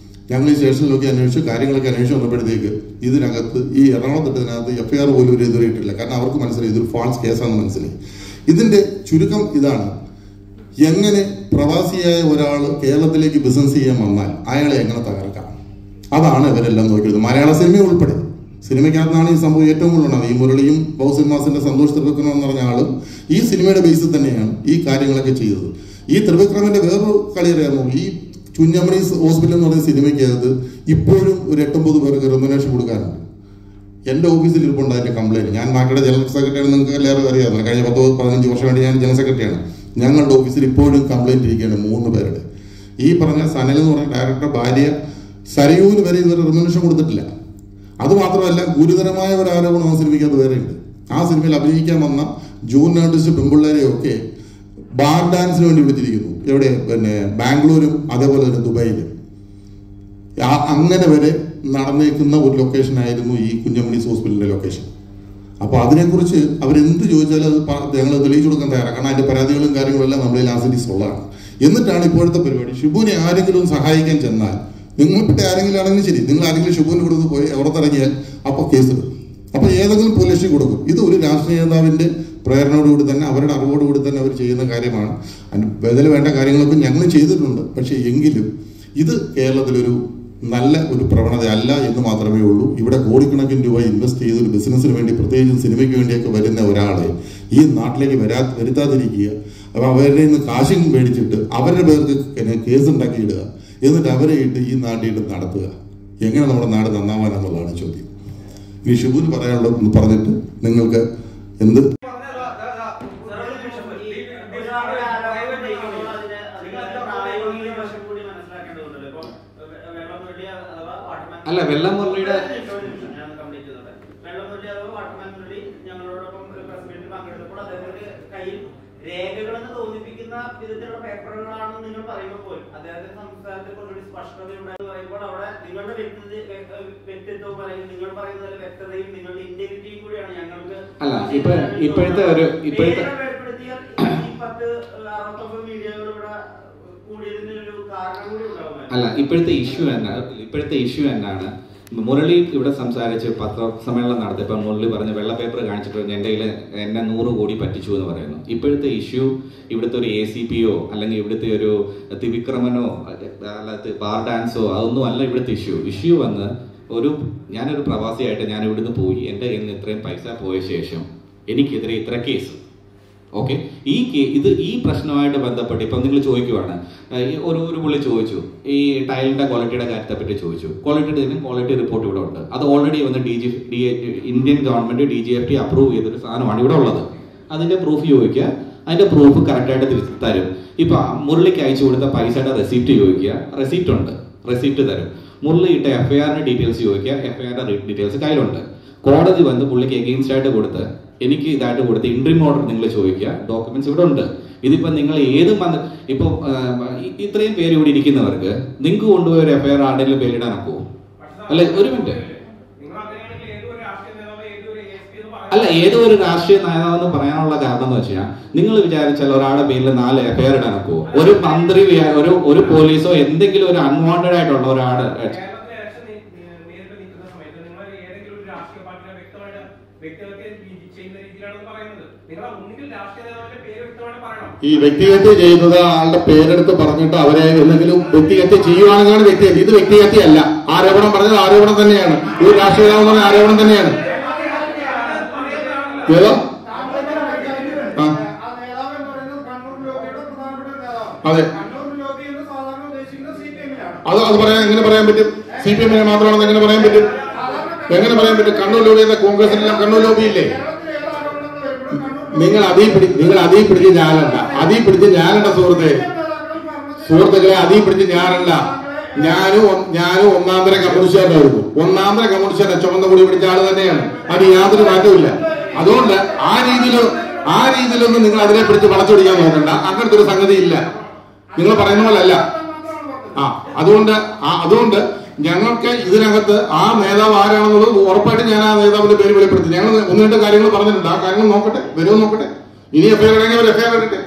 ഞങ്ങൾ ഈ സ്റ്റേഷനിലൊക്കെ കാര്യങ്ങളൊക്കെ അന്വേഷിച്ച് വന്നപ്പോഴത്തേക്ക് ഇതിനകത്ത് ഈ എറണാകുളത്തിനകത്ത് FIR പോലും ഒരു എതിരായിട്ടില്ല. കാരണം അവർക്ക് മനസ്സിലായി ഇതൊരു ഫാൾസ് കേസാണെന്ന് മനസ്സിലായി. ഇതിന്റെ ചുരുക്കം ഇതാണ്: എങ്ങനെ പ്രവാസിയായ ഒരാൾ കേരളത്തിലേക്ക് ബിസിനസ് ചെയ്യാൻ വന്നാൽ അയാളെ എങ്ങനെ തകർക്കാം, അതാണ് ഇവരെല്ലാം നോക്കിയത്. മലയാള സിനിമ ഉൾപ്പെടെ സിനിമയ്ക്കകത്താണ് ഈ സംഭവം ഏറ്റവും കൂടുതലുണ്ടാകുന്നത്. ഈ മുരളിയും ബൗസിമാസിന്റെ സന്തോഷ് ത്രിവിക്രമൻ എന്ന് പറഞ്ഞ ആളും ഈ സിനിമയുടെ ബേസിൽ തന്നെയാണ് ഈ കാര്യങ്ങളൊക്കെ ചെയ്തത്. ഈ ത്രിവിക്രമന്റെ വേറൊരു കളി അറിയാമോ? ഈ കുഞ്ഞമണീസ് ഹോസ്പിറ്റൽ എന്ന് പറയുന്ന സിനിമയ്ക്കകത്ത് ഇപ്പോഴും ഒരു 8-9 പേർക്ക് റെമ്യൂണറേഷൻ കൊടുക്കാറുണ്ട്. എന്റെ ഓഫീസിൽ ഇരിപ്പുണ്ട് അതിന്റെ കംപ്ലൈന്റ്. ഞാൻ മാർക്കറ്റ് ജനറൽ സെക്രട്ടറിയാണ്, നിങ്ങൾക്ക് എല്ലാവരും അറിയാമല്ലോ. കഴിഞ്ഞ 10-15 വർഷമായിട്ട് ഞാൻ ജനറൽ സെക്രട്ടറിയാണ്. ഞങ്ങളുടെ ഓഫീസിൽ ഇപ്പോഴും കംപ്ലൈന്റ് ഇരിക്കുകയാണ് 3 പേരുടെ. ഈ പറഞ്ഞ സനൽ എന്ന് പറഞ്ഞ ഡയറക്ടറുടെ ഭാര്യ സരയൂന് വരെ ഇതുവരെ റെമ്യൂണറേഷൻ കൊടുത്തിട്ടില്ല. അതുമാത്രമല്ല, ഗുരുതരമായ ഒരു ആരോപണം ആ സിനിമയ്ക്കകത്ത് വേറെയുണ്ട്. ആ സിനിമയിൽ അഭിനയിക്കാൻ വന്ന ജൂനിയർ ആർട്ടിസ്റ്റ് പെൺപിള്ളേരെയൊക്കെ ബാർ ഡാൻസിന് വേണ്ടി വിളിച്ചിരിക്കുന്നു. എവിടെ? പിന്നെ ബാംഗ്ലൂരും അതേപോലെ തന്നെ ദുബായിലും. അങ്ങനെ വരെ നടന്നേക്കുന്ന ഒരു ലൊക്കേഷൻ ആയിരുന്നു ഈ കുഞ്ഞമണീസ് ഹോസ്പിറ്റലിന്റെ ലൊക്കേഷൻ. അപ്പൊ അതിനെക്കുറിച്ച് അവരെന്ത് ചോദിച്ചാലും അത് ഞങ്ങൾ തെളിയിച്ചു കൊടുക്കാൻ തയ്യാറാണ്. കാരണം അതിന്റെ പരാതികളും കാര്യങ്ങളും എല്ലാം നമ്മുടെ ആസിഡീസ് ഉള്ളതാണ്. എന്നിട്ടാണ് ഇപ്പോഴത്തെ പരിപാടി. ഷിബുവിനെ ആരെങ്കിലും സഹായിക്കാൻ ചെന്നാൽ, നിങ്ങൾപ്പെട്ട ആരെങ്കിലും ആണെങ്കിലും ശരി, നിങ്ങൾ ആരെങ്കിലും ഷിബുവിന് കൊടുത്ത് പോയി പുറത്തിറങ്ങിയാൽ അപ്പോൾ കേസിടും. അപ്പൊ ഏതെങ്കിലും പോലീസ് സ്റ്റേഷൻ കൊടുക്കും. ഇത് ഒരു രാഷ്ട്രീയ നേതാവിന്റെ പ്രേരണയോടുകൂടി തന്നെ, അവരുടെ അറിവോടുകൂടി തന്നെ അവർ ചെയ്യുന്ന കാര്യമാണ്. അതിന് ബദൽ വേണ്ട കാര്യങ്ങളൊക്കെ ഞങ്ങൾ ചെയ്തിട്ടുണ്ട്. പക്ഷെ എങ്കിലും ഇത് കേരളത്തിലൊരു നല്ല ഒരു പ്രവണത അല്ല എന്ന് മാത്രമേ ഉള്ളൂ. ഇവിടെ കോടിക്കണക്കിന് രൂപ ഇൻവെസ്റ്റ് ചെയ്ത് ഒരു ബിസിനസ്സിന് വേണ്ടി, പ്രത്യേകിച്ചും സിനിമയ്ക്ക് വേണ്ടിയൊക്കെ വരുന്ന ഒരാളെ ഈ നാട്ടിലേക്ക് വരുത്താതിരിക്കുക, അപ്പൊ അവരുടെ നിന്ന് കാശും മേടിച്ചിട്ട് അവരുടെ പേർക്ക് കേസ് ഉണ്ടാക്കിയിടുക, എന്നിട്ട് അവരെ ഇട്ട് ഈ നാട്ടിയിട്ട് നടത്തുക. എങ്ങനെ നമ്മുടെ നാട് നന്നാവാനെന്നുള്ളതാണ് ചോദ്യം. ഈ ഷിബുവിന് പറയാനുള്ളത് പറഞ്ഞിട്ട് നിങ്ങൾക്ക് എന്ത് അല്ല വെള്ളമുരളിയുടെ രേഖകളെന്ന് തോന്നിപ്പിക്കുന്ന വിധത്തിലുള്ള പേപ്പറുകളാണ് നിങ്ങൾ പറയുമ്പോൾ പോലും അദ്ദേഹത്തിന്റെ സംസ്ഥാനത്തിൽ കുറച്ചുകൂടി സ്പഷ്ടത ഉണ്ടായെന്ന് പറയുമ്പോൾ അവിടെ നിങ്ങളുടെ വ്യക്തിത്വം പറയും, നിങ്ങൾ പറയുന്നതിലെ വ്യക്തതയും നിങ്ങളുടെ ഇന്റഗ്രിറ്റിയും കൂടിയാണ് ഞങ്ങൾക്ക്. അല്ല ഇപ്പോഴത്തെ ഏർപ്പെടുത്തിയാൽ ഈ 10-69 മീഡിയകൾ ഇവിടെ കൂടിയതിന് ഒരു കാരണം കൂടി ഉണ്ടാവും. അല്ല ഇപ്പോഴത്തെ ഇഷ്യൂ എന്നാണ് മുരളി ഇവിടെ സംസാരിച്ച് പത്രസമ്മേളനം നടത്തിയപ്പോൾ മുരളി പറഞ്ഞ് വെള്ള പേപ്പർ കാണിച്ചിട്ട് എന്റെ കയ്യിൽ എന്നെ 100 കോടി പറ്റിച്ചു എന്ന് പറയുന്നു. ഇപ്പോഴത്തെ ഇഷ്യൂ ഇവിടുത്തെ ഒരു ACPയോ അല്ലെങ്കിൽ ഇവിടുത്തെ ഒരു ത്രിവിക്രമനോ അല്ലാത്ത ബാർ ഡാൻസോ അതൊന്നും അല്ല ഇവിടുത്തെ ഇഷ്യൂ വന്ന് ഞാനൊരു പ്രവാസിയായിട്ട് ഞാൻ ഇവിടുന്ന് പോയി, എൻ്റെ കയ്യിൽ നിന്ന് ഇത്രയും പൈസ പോയ ശേഷം എനിക്കെതിരെ ഇത്ര കേസ്. ഓക്കെ, ഈ പ്രശ്നമായിട്ട് ബന്ധപ്പെട്ട് ഇപ്പം നിങ്ങൾ ചോദിക്കുവാണ്, ഒരു പുള്ളി ചോദിച്ചു ഈ ടൈലിന്റെ ക്വാളിറ്റിയുടെ കാര്യത്തെ പറ്റി ചോദിച്ചു. ക്വാളിറ്റി റിപ്പോർട്ട് ഇവിടെ ഉണ്ട്. അത് ഓൾറെഡി വന്ന് ഇന്ത്യൻ ഗവൺമെന്റ് DGFT അപ്രൂവ് ചെയ്തൊരു സാധനമാണ് ഇവിടെ ഉള്ളത്. അതിന്റെ പ്രൂഫ് ചോദിക്കുക, അതിന്റെ പ്രൂഫ് കറക്റ്റായിട്ട് തരും. ഇപ്പൊ മുരളിക്ക് അയച്ചു കൊടുത്ത പൈസയുടെ റെസിപ്റ്റ് ചോദിക്കുക, റെസിപ്റ്റ് ഉണ്ട്, റെസിപ്റ്റ് തരും. മുരളി ഇട്ട എഫ്ഐആറിന്റെ ഡീറ്റെയിൽസ് ചോദിക്കുക, എഫ്ഐആറിന്റെ ഡീറ്റെയിൽസ് കയ്യിലുണ്ട്. കോടതി വന്ന് പുള്ളിക്ക് എഗെയിൻസ്റ്റ് ആയിട്ട് കൊടുത്ത് എനിക്ക് ഇതായിട്ട് കൊടുത്ത് ഇൻട്രീം ഓർഡർ നിങ്ങൾ ചോദിക്കുക, ഡോക്യുമെന്റ്സ് ഇവിടെ ഉണ്ട്. ഇതിപ്പോ നിങ്ങൾ ഏതും വന്ന് ഇപ്പൊ ഇത്രയും പേര് ഇവിടെ ഇരിക്കുന്നവർക്ക് നിങ്ങൾക്ക് കൊണ്ടുപോയ ഒരു എഫ്ഐആർ ആരുടെയും പേരിടാനൊക്കെ അല്ലെ? ഒരു മിനിറ്റ്, അല്ല ഏതോ ഒരു രാഷ്ട്രീയ നേതാവെന്ന് പറയാനുള്ള കാരണം എന്ന് വെച്ചാൽ നിങ്ങൾ വിചാരിച്ചാൽ ഒരാളുടെ പേരിൽ 4 എഫ്ഐആർ ഇടാനൊക്കെ ഒരു മന്ത്രി ഒരു പോലീസോ എന്തെങ്കിലും ഒരു അൺവാണ്ടഡ് ആയിട്ടുള്ള ഒരാള് ഈ വ്യക്തിഹത്യ ചെയ്യുന്നത് ആളുടെ പേരെടുത്ത് പറഞ്ഞിട്ട് അവരെ എന്തെങ്കിലും വ്യക്തിഹത്യ ചെയ്യുവാണെന്നാണ് വ്യക്തിഹത്യ. ഇത് വ്യക്തിഹത്യയല്ല. ആരോപണം പറഞ്ഞത് ആരോപണം തന്നെയാണ്. ഒരു രാഷ്ട്രീയ നേതാവ് പറഞ്ഞ ആരോപണം തന്നെയാണ്. ഏതോ അതെ, അത് പറയാൻ എങ്ങനെ പറയാൻ പറ്റും? CPM മാത്രമാണെന്ന് എങ്ങനെ പറയാൻ പറ്റും? എങ്ങനെ പറയാൻ പറ്റും? കണ്ണൂർ ലോബി എന്ന കോൺഗ്രസിനെല്ലാം കണ്ണൂർ ലോബി ഇല്ലേ? നിങ്ങൾ അതീ പിടിച്ച് ഞാനല്ല, അതീ പിടിച്ച് ഞാനല്ല സുഹൃത്തുക്കളെ, അതീ പിടിച്ച് ഞാനല്ല. ഞാനും ഒന്നാന്തര കമ്മ്യൂണിസ്റ്റുകാരനായിരുന്നു. ഒന്നാന്തര കമ്മ്യൂണിസ്റ്റുകാരൻ ചുമന്ന കൂടി പിടിച്ച ആള് തന്നെയാണ്. അത് യാതൊരു മാറ്റമില്ല. അതുകൊണ്ട് ആ രീതിയിലൊന്നും നിങ്ങൾ അതിനെ പിടിച്ച് വളച്ചൊടിക്കാൻ നോക്കണ്ട. അങ്ങനത്തെ ഒരു സംഗതി ഇല്ല. നിങ്ങൾ പറയുന്ന പോലെ അല്ല. അതുകൊണ്ട് ഞങ്ങൾക്ക് ഇതിനകത്ത് ആ നേതാവ് ആരാണെന്നുള്ളത് ഉറപ്പായിട്ട് ഞാൻ ആ നേതാവിന്റെ പേര് വെളിപ്പെടുത്തി. ഞങ്ങൾ 1-2 കാര്യങ്ങൾ പറഞ്ഞിട്ടുണ്ട്. ആ കാര്യങ്ങൾ നോക്കട്ടെ, വരുമോ നോക്കട്ടെ. ഇനി എഫ്ഐആർ ഇറങ്ങി അവർ എഫ്ഐആർ ഇടട്ടെ.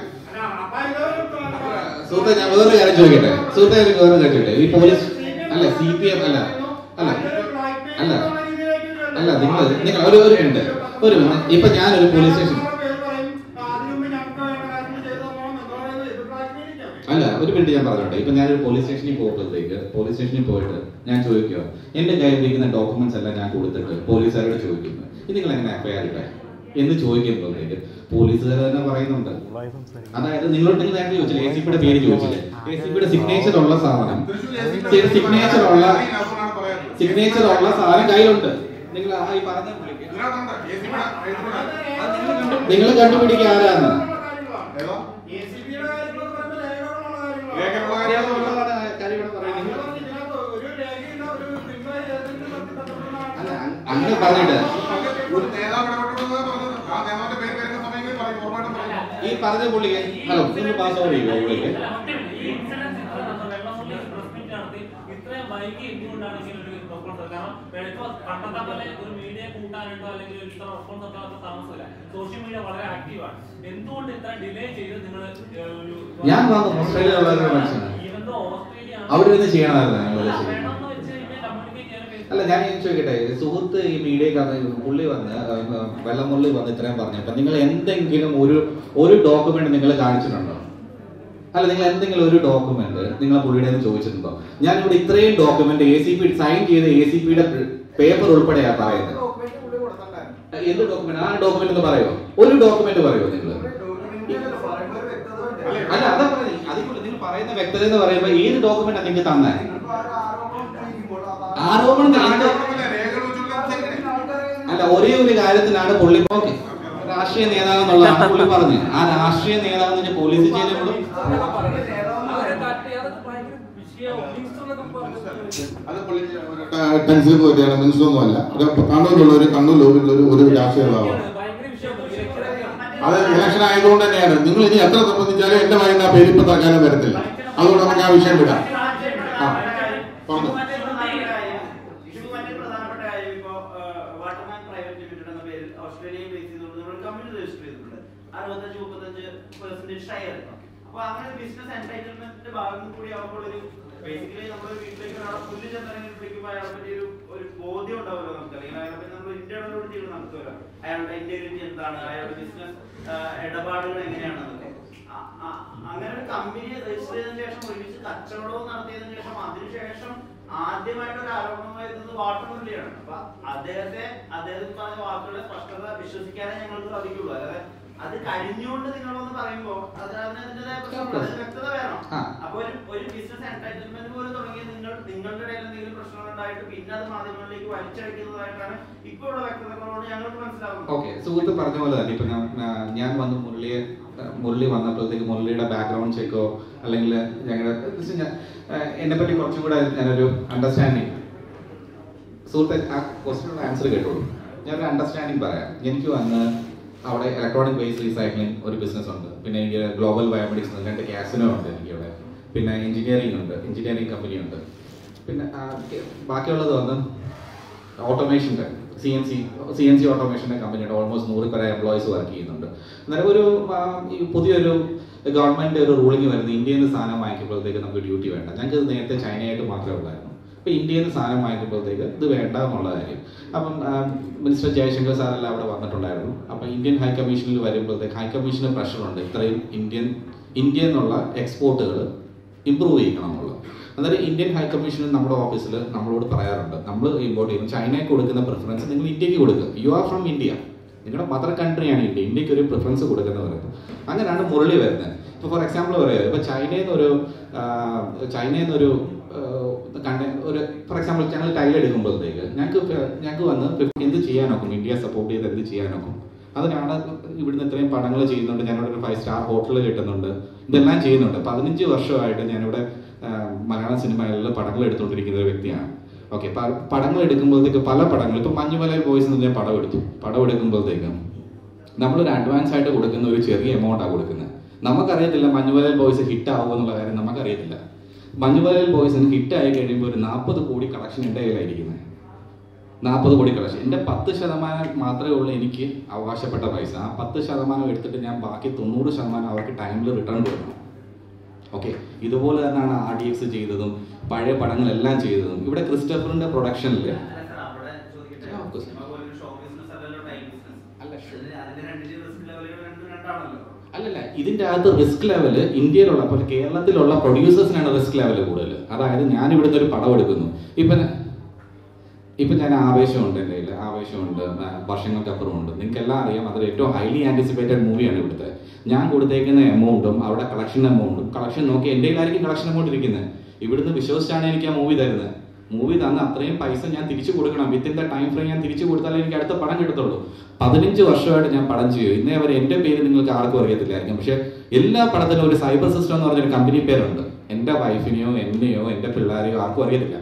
സുഹൃത്തെ, ഞാൻ വേറെ കാര്യം ചോദിക്കട്ടെ. സുഹൃത്തെ, എനിക്ക് വേറെ ചോദിക്കട്ടെ. ഈ പോലീസ് അല്ല CPM അല്ല നിങ്ങൾ ഒരു മിനിറ്റ് ഇപ്പൊ ഞാനൊരു പോലീസ് സ്റ്റേഷൻ അല്ല ഒരു മിനിറ്റ് ഞാൻ പറഞ്ഞോട്ടെ. ഇപ്പൊ ഞാനൊരു പോലീസ് സ്റ്റേഷനിൽ പോയിട്ട് ഞാൻ ചോദിക്കുക, എന്റെ കയ്യിലിരിക്കുന്ന ഡോക്യുമെന്റ്സ് എല്ലാം ഞാൻ കൊടുത്തിട്ട് പോലീസുകാരോട് ചോദിക്കുന്നു, ഇത് നിങ്ങൾ എങ്ങനെ എഫ്ഐആർ ഇട്ടെ എന്ന് ചോദിക്കുമ്പോഴേക്ക് പോലീസുകാർ തന്നെ പറയുന്നുണ്ട്. അതായത് നിങ്ങളോട് നിങ്ങൾ നേരത്തെ ചോദിച്ചില്ലേ, ACPയുടെ പേര് ചോദിച്ചില്ലേ? ACPയുടെ സിഗ്നേച്ചർ ഉള്ള സാധനം കയ്യിലുണ്ട്. നിങ്ങൾ കണ്ടുപിടിക്കുക ആരാണ്. അങ്ങനെ പറഞ്ഞിട്ട് ഈ പറഞ്ഞ പുള്ളിക്ക് ഹലോ നിങ്ങൾ പാസ് ഓവർ ചെയ്യുമോ? പുള്ളിക്ക് ഞാൻ വന്നു ഓസ്ട്രേലിയയിലുള്ള മനുഷ്യനാണ്. അവിടെ ഇരുന്ന് ചെയ്യണമായിരുന്നു. അല്ല ഞാൻ ചോദിക്കട്ടെ, സുഹൃത്ത് ഈ മീഡിയക്ക് പുള്ളി വന്ന് വെള്ളമുള്ളി വന്ന് ഇത്രയും പറഞ്ഞപ്പോ നിങ്ങൾ എന്തെങ്കിലും ഒരു ഡോക്യുമെന്റ് നിങ്ങൾ കാണിച്ചിട്ടുണ്ടോ? അല്ല നിങ്ങൾ എന്തെങ്കിലും ഒരു ഡോക്യുമെന്റ് നിങ്ങൾ പുള്ളിയുടെ ചോദിച്ചിട്ടുണ്ടോ? ഞാനിവിടെ ഇത്രയും ഡോക്യുമെന്റ് ACP സൈൻ ചെയ്ത് ACPയുടെ പേപ്പർ ഉൾപ്പെടെയാ പറയുന്നത്. എന്ത് ഡോക്യുമെന്റ്? ആ ഡോക്യുമെന്റ് എന്ന് പറയോ? ഒരു ഡോക്യുമെന്റ് പറയോ നിങ്ങൾ? അല്ല അതാ പറയുന്നത്. അതിൽ നിങ്ങൾ പറയുന്ന വ്യക്തത എന്ന് പറയുമ്പോ ഏത് ഡോക്യുമെന്റാ നിങ്ങൾക്ക് തന്നെ? ആരോപണം അല്ല, ഒരേ ഒരു കാര്യത്തിലാണ് പുള്ളി ഓക്കെ രാഷ്ട്രീയ നേതാവ് എന്നുള്ളതാണ് പുള്ളി പറഞ്ഞത്. ആ രാഷ്ട്രീയ നേതാവ് എന്ന് വെച്ചാൽ പോലീസ് ചെയ്തപ്പോഴും ടെൻസിൽ പോയിട്ടാണ്, മനസ്സിലൊന്നും അല്ല. കണ്ണൂർ ലോബിയുള്ള ഒരു രാഷ്ട്രീയ നേതാവാണ്. അത് ഇലക്ഷൻ ആയതുകൊണ്ട് തന്നെയാണ്. നിങ്ങൾ ഇനി എത്ര സംബന്ധിച്ചാലും എന്റെ മകൻ ആ പേര് ഇപ്പൊ തൽക്കാലം വരത്തില്ല. അതുകൊണ്ട് നമുക്ക് ആ വിഷയം വിടാം. പറഞ്ഞു അപ്പൊ അങ്ങനെ ബിസിനസ് എന്റർടൈൻമെന്റിന്റെ ഭാഗം കൂടി ആവുമ്പോൾ ഒരു ബേസിക്കലി നമ്മുടെ വീട്ടിലേക്ക് ഒരാളെ പുല്ല് ചെന്നിറങ്ങി വിളിക്കുമ്പോൾ അയാളെ പറ്റി ഒരു ബോധ്യം ഉണ്ടാവുമല്ലോ നമുക്ക്. അല്ലെങ്കിൽ അയാളെ പറ്റി നമ്മൾ ഇന്റേണലോട് ചെയ്ത് നമുക്ക് വരാം. അയാളുടെ ഇന്റഗ്രിറ്റി എന്താണ്, അയാളുടെ ബിസിനസ് ഇടപാടുകൾ എങ്ങനെയാണെന്നൊക്കെ. അങ്ങനെ ഒരു കമ്പനി രജിസ്റ്റർ ചെയ്തതിനു ശേഷം ഒരുമിച്ച് കച്ചവടവും നടത്തിയതിനു ശേഷം അതിനുശേഷം ആദ്യമായിട്ട് ഒരു ആരോപണം വരുന്നത് വാട്ടർമുരളിയാണ്. അപ്പൊ അദ്ദേഹത്തിന് പറഞ്ഞ വാക്കുകളെ സ്പഷ്ടത വിശ്വസിക്കാനേ ഞങ്ങൾക്ക് സാധിക്കുള്ളൂ. അല്ലാതെ അത് കഴിഞ്ഞുകൊണ്ട് നിങ്ങളൊന്ന് പറയുമ്പോൾ അതിനതിൻ്റെതായ വ്യക്തത വേണം. അപ്പൊ ഒരു ബിസിനസ് എന്റർടൈൻമെന്റ് പോലും തുടങ്ങിയ നിങ്ങളുടെ ഇടയിൽ എന്തെങ്കിലും പ്രശ്നങ്ങൾ ഉണ്ടായിട്ട് പിന്നെ അത് മാധ്യമങ്ങളിലേക്ക് വലിച്ചടിക്കുന്നതായിട്ടാണ് ഇപ്പോഴുള്ള വ്യക്തതകളോട് ഞങ്ങൾക്ക് മനസ്സിലാവുന്നത്. ഓക്കെ, സുഹൃത്ത് പറഞ്ഞ പോലെ തന്നെ ഇപ്പൊ ഞാൻ വന്ന് മുരളി വന്നപ്പോഴത്തേക്ക് മുരളിയുടെ ബാക്ക്ഗ്രൗണ്ട് ചെക്കോ അല്ലെങ്കിൽ ഞങ്ങളുടെ എന്നെ പറ്റി കുറച്ചും കൂടെ ഞാനൊരു അണ്ടർസ്റ്റാൻഡിങ്, സുഹൃത്തെ ആ ക്വസ്റ്റ്യനുള്ള ആൻസർ കേട്ടോളൂ. ഞാനൊരു അണ്ടർസ്റ്റാൻഡിങ് പറയാം. എനിക്ക് വന്ന് അവിടെ ഇലക്ട്രോണിക് വേസ്റ്റ് റീസൈക്ലിംഗ് ഒരു ബിസിനസ് ഉണ്ട്, പിന്നെ എനിക്ക് ഗ്ലോബൽ ബയോമെഡിക്സ് ഉണ്ട്, 2 കാസിനോ ഉണ്ട് എനിക്കിവിടെ, പിന്നെ എഞ്ചിനീയറിംഗ് ഉണ്ട്, എഞ്ചിനീയറിംഗ് കമ്പനി ഉണ്ട്, പിന്നെ ബാക്കിയുള്ളത് വന്ന് ഓട്ടോമേഷൻ്റെ CNC ഓട്ടോമേഷൻ്റെ കമ്പനിയുടെ ഓൾമോസ്റ്റ് 100 പേരെ എംപ്ലോയീസ് വർക്ക് ചെയ്യുന്നുണ്ട്. അന്നേരം ഒരു പുതിയൊരു ഗവൺമെൻറ് ഒരു റൂളിംഗ് വരുന്നത് ഇന്ത്യയിൽ നിന്ന് സാധനം വാങ്ങിക്കുമ്പോഴത്തേക്ക് നമുക്ക് ഡ്യൂട്ടി വേണ്ട. ഞങ്ങൾക്ക് ഇത് നേരത്തെ ചൈനയായിട്ട് മാത്രമേ ഉള്ളായിരുന്നു. അപ്പോൾ ഇന്ത്യയിൽ നിന്ന് സാധനം വാങ്ങിക്കുമ്പോഴത്തേക്ക് ഇത് വേണ്ട എന്നുള്ള കാര്യം. അപ്പം മിനിസ്റ്റർ ജയശങ്കർ സാറെല്ലാം അവിടെ വന്നിട്ടുണ്ടായിരുന്നു. അപ്പം ഇന്ത്യൻ ഹൈ കമ്മീഷനിൽ വരുമ്പോഴത്തേക്ക് ഹൈ കമ്മീഷന് പ്രഷറുണ്ട് ഇത്രയും ഇന്ത്യയിൽ നിന്നുള്ള എക്സ്പോർട്ടുകൾ ഇമ്പ്രൂവ് ചെയ്യണം എന്നുള്ളത്. അന്നേരം ഇന്ത്യൻ ഹൈ കമ്മീഷനിൽ നമ്മുടെ ഓഫീസിൽ നമ്മളോട് പറയാറുണ്ട്, നമ്മൾ ഇമ്പോർട്ട് ചെയ്യുമ്പോൾ ചൈനയ്ക്ക് കൊടുക്കുന്ന പ്രിഫറൻസ് നിങ്ങൾ ഇന്ത്യക്ക് കൊടുക്കുക. യു ആർ ഫ്രം ഇന്ത്യ, നിങ്ങളുടെ മദർ കൺട്രിയാണ് ഇന്ത്യ, ഇന്ത്യക്ക് ഒരു പ്രിഫറൻസ് കൊടുക്കുന്നത് പറയുന്നത്. അങ്ങനെയാണ് മുരളി വരുന്നത്. ഇപ്പോൾ ഫോർ എക്സാമ്പിൾ പറയുക, ഇപ്പോൾ ചൈനയിൽ നിന്നൊരു ഒരു ഫോർ എക്സാമ്പിൾ ഞങ്ങൾ ടൈൽ എടുക്കുമ്പോഴത്തേക്ക് ഞങ്ങൾക്ക് വന്ന് എന്ത് ചെയ്യാനൊക്കും, ഇന്ത്യയെ സപ്പോർട്ട് ചെയ്ത് എന്ത് ചെയ്യാനൊക്കും. അതിനാണ് ഇവിടുന്ന് ഇത്രയും പടങ്ങൾ ചെയ്യുന്നുണ്ട്, ഞാനിവിടെ ഒരു 5 സ്റ്റാർ ഹോട്ടൽ കിട്ടുന്നുണ്ട്, ഇതെല്ലാം ചെയ്യുന്നുണ്ട്. 15 വർഷമായിട്ട് ഞാനിവിടെ മലയാളം സിനിമകളിൽ പടങ്ങൾ എടുത്തുകൊണ്ടിരിക്കുന്ന ഒരു വ്യക്തിയാണ്. ഓക്കെ, പടങ്ങൾ എടുക്കുമ്പോഴത്തേക്ക് പല പടങ്ങൾ, ഇപ്പോൾ മഞ്ഞുമലയിൽ ബോയ്സ് എന്ന് ഞാൻ പടം എടുക്കുമ്പോഴത്തേക്കും നമ്മളൊരു അഡ്വാൻസ് ആയിട്ട് കൊടുക്കുന്ന ഒരു ചെറിയ എമൗണ്ടാണ് കൊടുക്കുന്നത്. നമുക്കറിയത്തില്ല മഞ്ഞുമലയിൽ ബോയ്സ് ഹിറ്റ് ആവുമോ എന്നുള്ള കാര്യം നമുക്കറിയത്തില്ല. മഞ്ഞുമലയിൽ ബോയ്സിന് ഹിറ്റായി കഴിയുമ്പോൾ ഒരു 40 കോടി കളക്ഷൻ എൻ്റെ കയ്യിലായിരിക്കുന്നത്. 40 കോടി കളക്ഷൻ, എൻ്റെ 10% മാത്രമേ ഉള്ളൂ എനിക്ക് അവകാശപ്പെട്ട പൈസ. ആ 10% എടുത്തിട്ട് ഞാൻ ബാക്കി 90% അവർക്ക് ടൈമിൽ റിട്ടേൺ കൊടുക്കണം. ഓക്കെ, ഇതുപോലെ തന്നെയാണ് RDX ചെയ്തതും പഴയ പടങ്ങളെല്ലാം ചെയ്തതും. ഇവിടെ ക്രിസ്റ്റഫറിന്റെ പ്രൊഡക്ഷനിൽ അല്ലല്ല, ഇതിന്റെ അകത്ത് റിസ്ക് ലെവല് ഇന്ത്യയിലുള്ള കേരളത്തിലുള്ള പ്രൊഡ്യൂസേഴ്സിനാണ് റിസ്ക് ലെവല് കൂടുതൽ. അതായത് ഞാൻ ഇവിടുന്ന് ഒരു പടം എടുക്കുന്നു, ഇപ്പൊ ഞാൻ ആവേശമുണ്ട്, എൻ്റെ കയ്യിൽ ആവേശമുണ്ട്, വർഷങ്ങൾക്കപ്പുറമുണ്ട്, നിങ്ങൾക്ക് എല്ലാം അറിയാം. അതൊരു ഏറ്റവും ഹൈലി ആന്റിസിപ്പേറ്റഡ് മൂവിയാണ് ഇവിടുത്തെ. ഞാൻ കൊടുത്തേക്കുന്ന എമൗണ്ടും അവിടെ കളക്ഷൻ എമൗണ്ടും കളക്ഷൻ നോക്കി എൻ്റെ കയ്യിലായിരിക്കും കളക്ഷൻ എമൗണ്ട് ഇരിക്കുന്നത്. ഇവിടുന്ന് വിശ്വസിച്ചാണ് എനിക്ക് ആ മൂവി തരുന്നത്. മൂവി തന്ന അത്രയും പൈസ ഞാൻ തിരിച്ചു കൊടുക്കണം. വിത്തിൻ ദ ടൈം ഫ്രെയിം ഞാൻ തിരിച്ചു കൊടുത്താലേ എനിക്ക് അടുത്ത പടം കിട്ടത്തുള്ളൂ. 15 വർഷമായിട്ട് ഞാൻ പടം ചെയ്യും. ഇന്നേ വരെ എൻ്റെ പേര് നിങ്ങൾക്ക് ആർക്കും അറിയത്തില്ലായിരിക്കും, പക്ഷെ എല്ലാ പടത്തിലും ഒരു സൈബർ സിസ്റ്റം എന്ന് പറഞ്ഞൊരു കമ്പനി പേരുണ്ട്. എൻ്റെ വൈഫിനെയോ എന്നെയോ എൻ്റെ പിള്ളേരെയോ ആർക്കും അറിയത്തില്ല.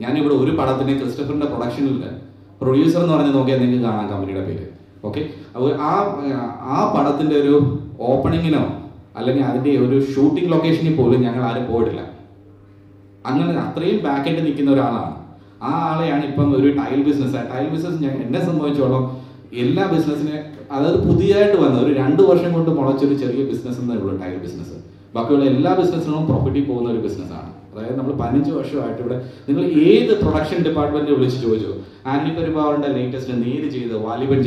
ഞാനിവിടെ ഒരു പടത്തിന് ക്രിസ്റ്റഫറിന്റെ പ്രൊഡക്ഷനിൽ പ്രൊഡ്യൂസർ എന്ന് പറഞ്ഞ് നോക്കിയാൽ നിങ്ങൾക്ക് കാണാം കമ്പനിയുടെ പേര്. ഓക്കെ, അപ്പോൾ ആ പടത്തിന്റെ ഒരു ഓപ്പണിങ്ങിനോ അല്ലെങ്കിൽ അതിന്റെ ഒരു ഷൂട്ടിംഗ് ലൊക്കേഷനിൽ പോലും ഞങ്ങൾ ആരും പോയിട്ടില്ല. അങ്ങനെ അത്രയും ബാക്ക് എൻഡ് നിൽക്കുന്ന ഒരാളാണ്. ആ ആളെയാണ് ഇപ്പം ഒരു ടൈൽ ബിസിനസ് എന്നെ സംബന്ധിച്ചോളം എല്ലാ ബിസിനസ്സിനെ, അതായത് പുതിയതായിട്ട് വന്ന ഒരു 2 വർഷം കൊണ്ട് മുളച്ചൊരു ചെറിയ ബിസിനസ് എന്നേ ഉള്ളൂ ടൈൽ ബിസിനസ്. ബാക്കിയുള്ള എല്ലാ ബിസിനസ്സിനും പ്രോഫിറ്റിൽ പോകുന്ന ഒരു ബിസിനസ്സാണ്. അതായത് നമ്മൾ 15 വർഷമായിട്ട് ഇവിടെ നിങ്ങൾ ഏത് പ്രൊഡക്ഷൻ ഡിപ്പാർട്ട്മെന്റിൽ വിളിച്ച് ചോദിച്ചു, ആന്റണി പെരുമ്പാവൂരിന്റെ ലേറ്റസ്റ്റ് നേര് ചെയ്തത് വാലിബൻ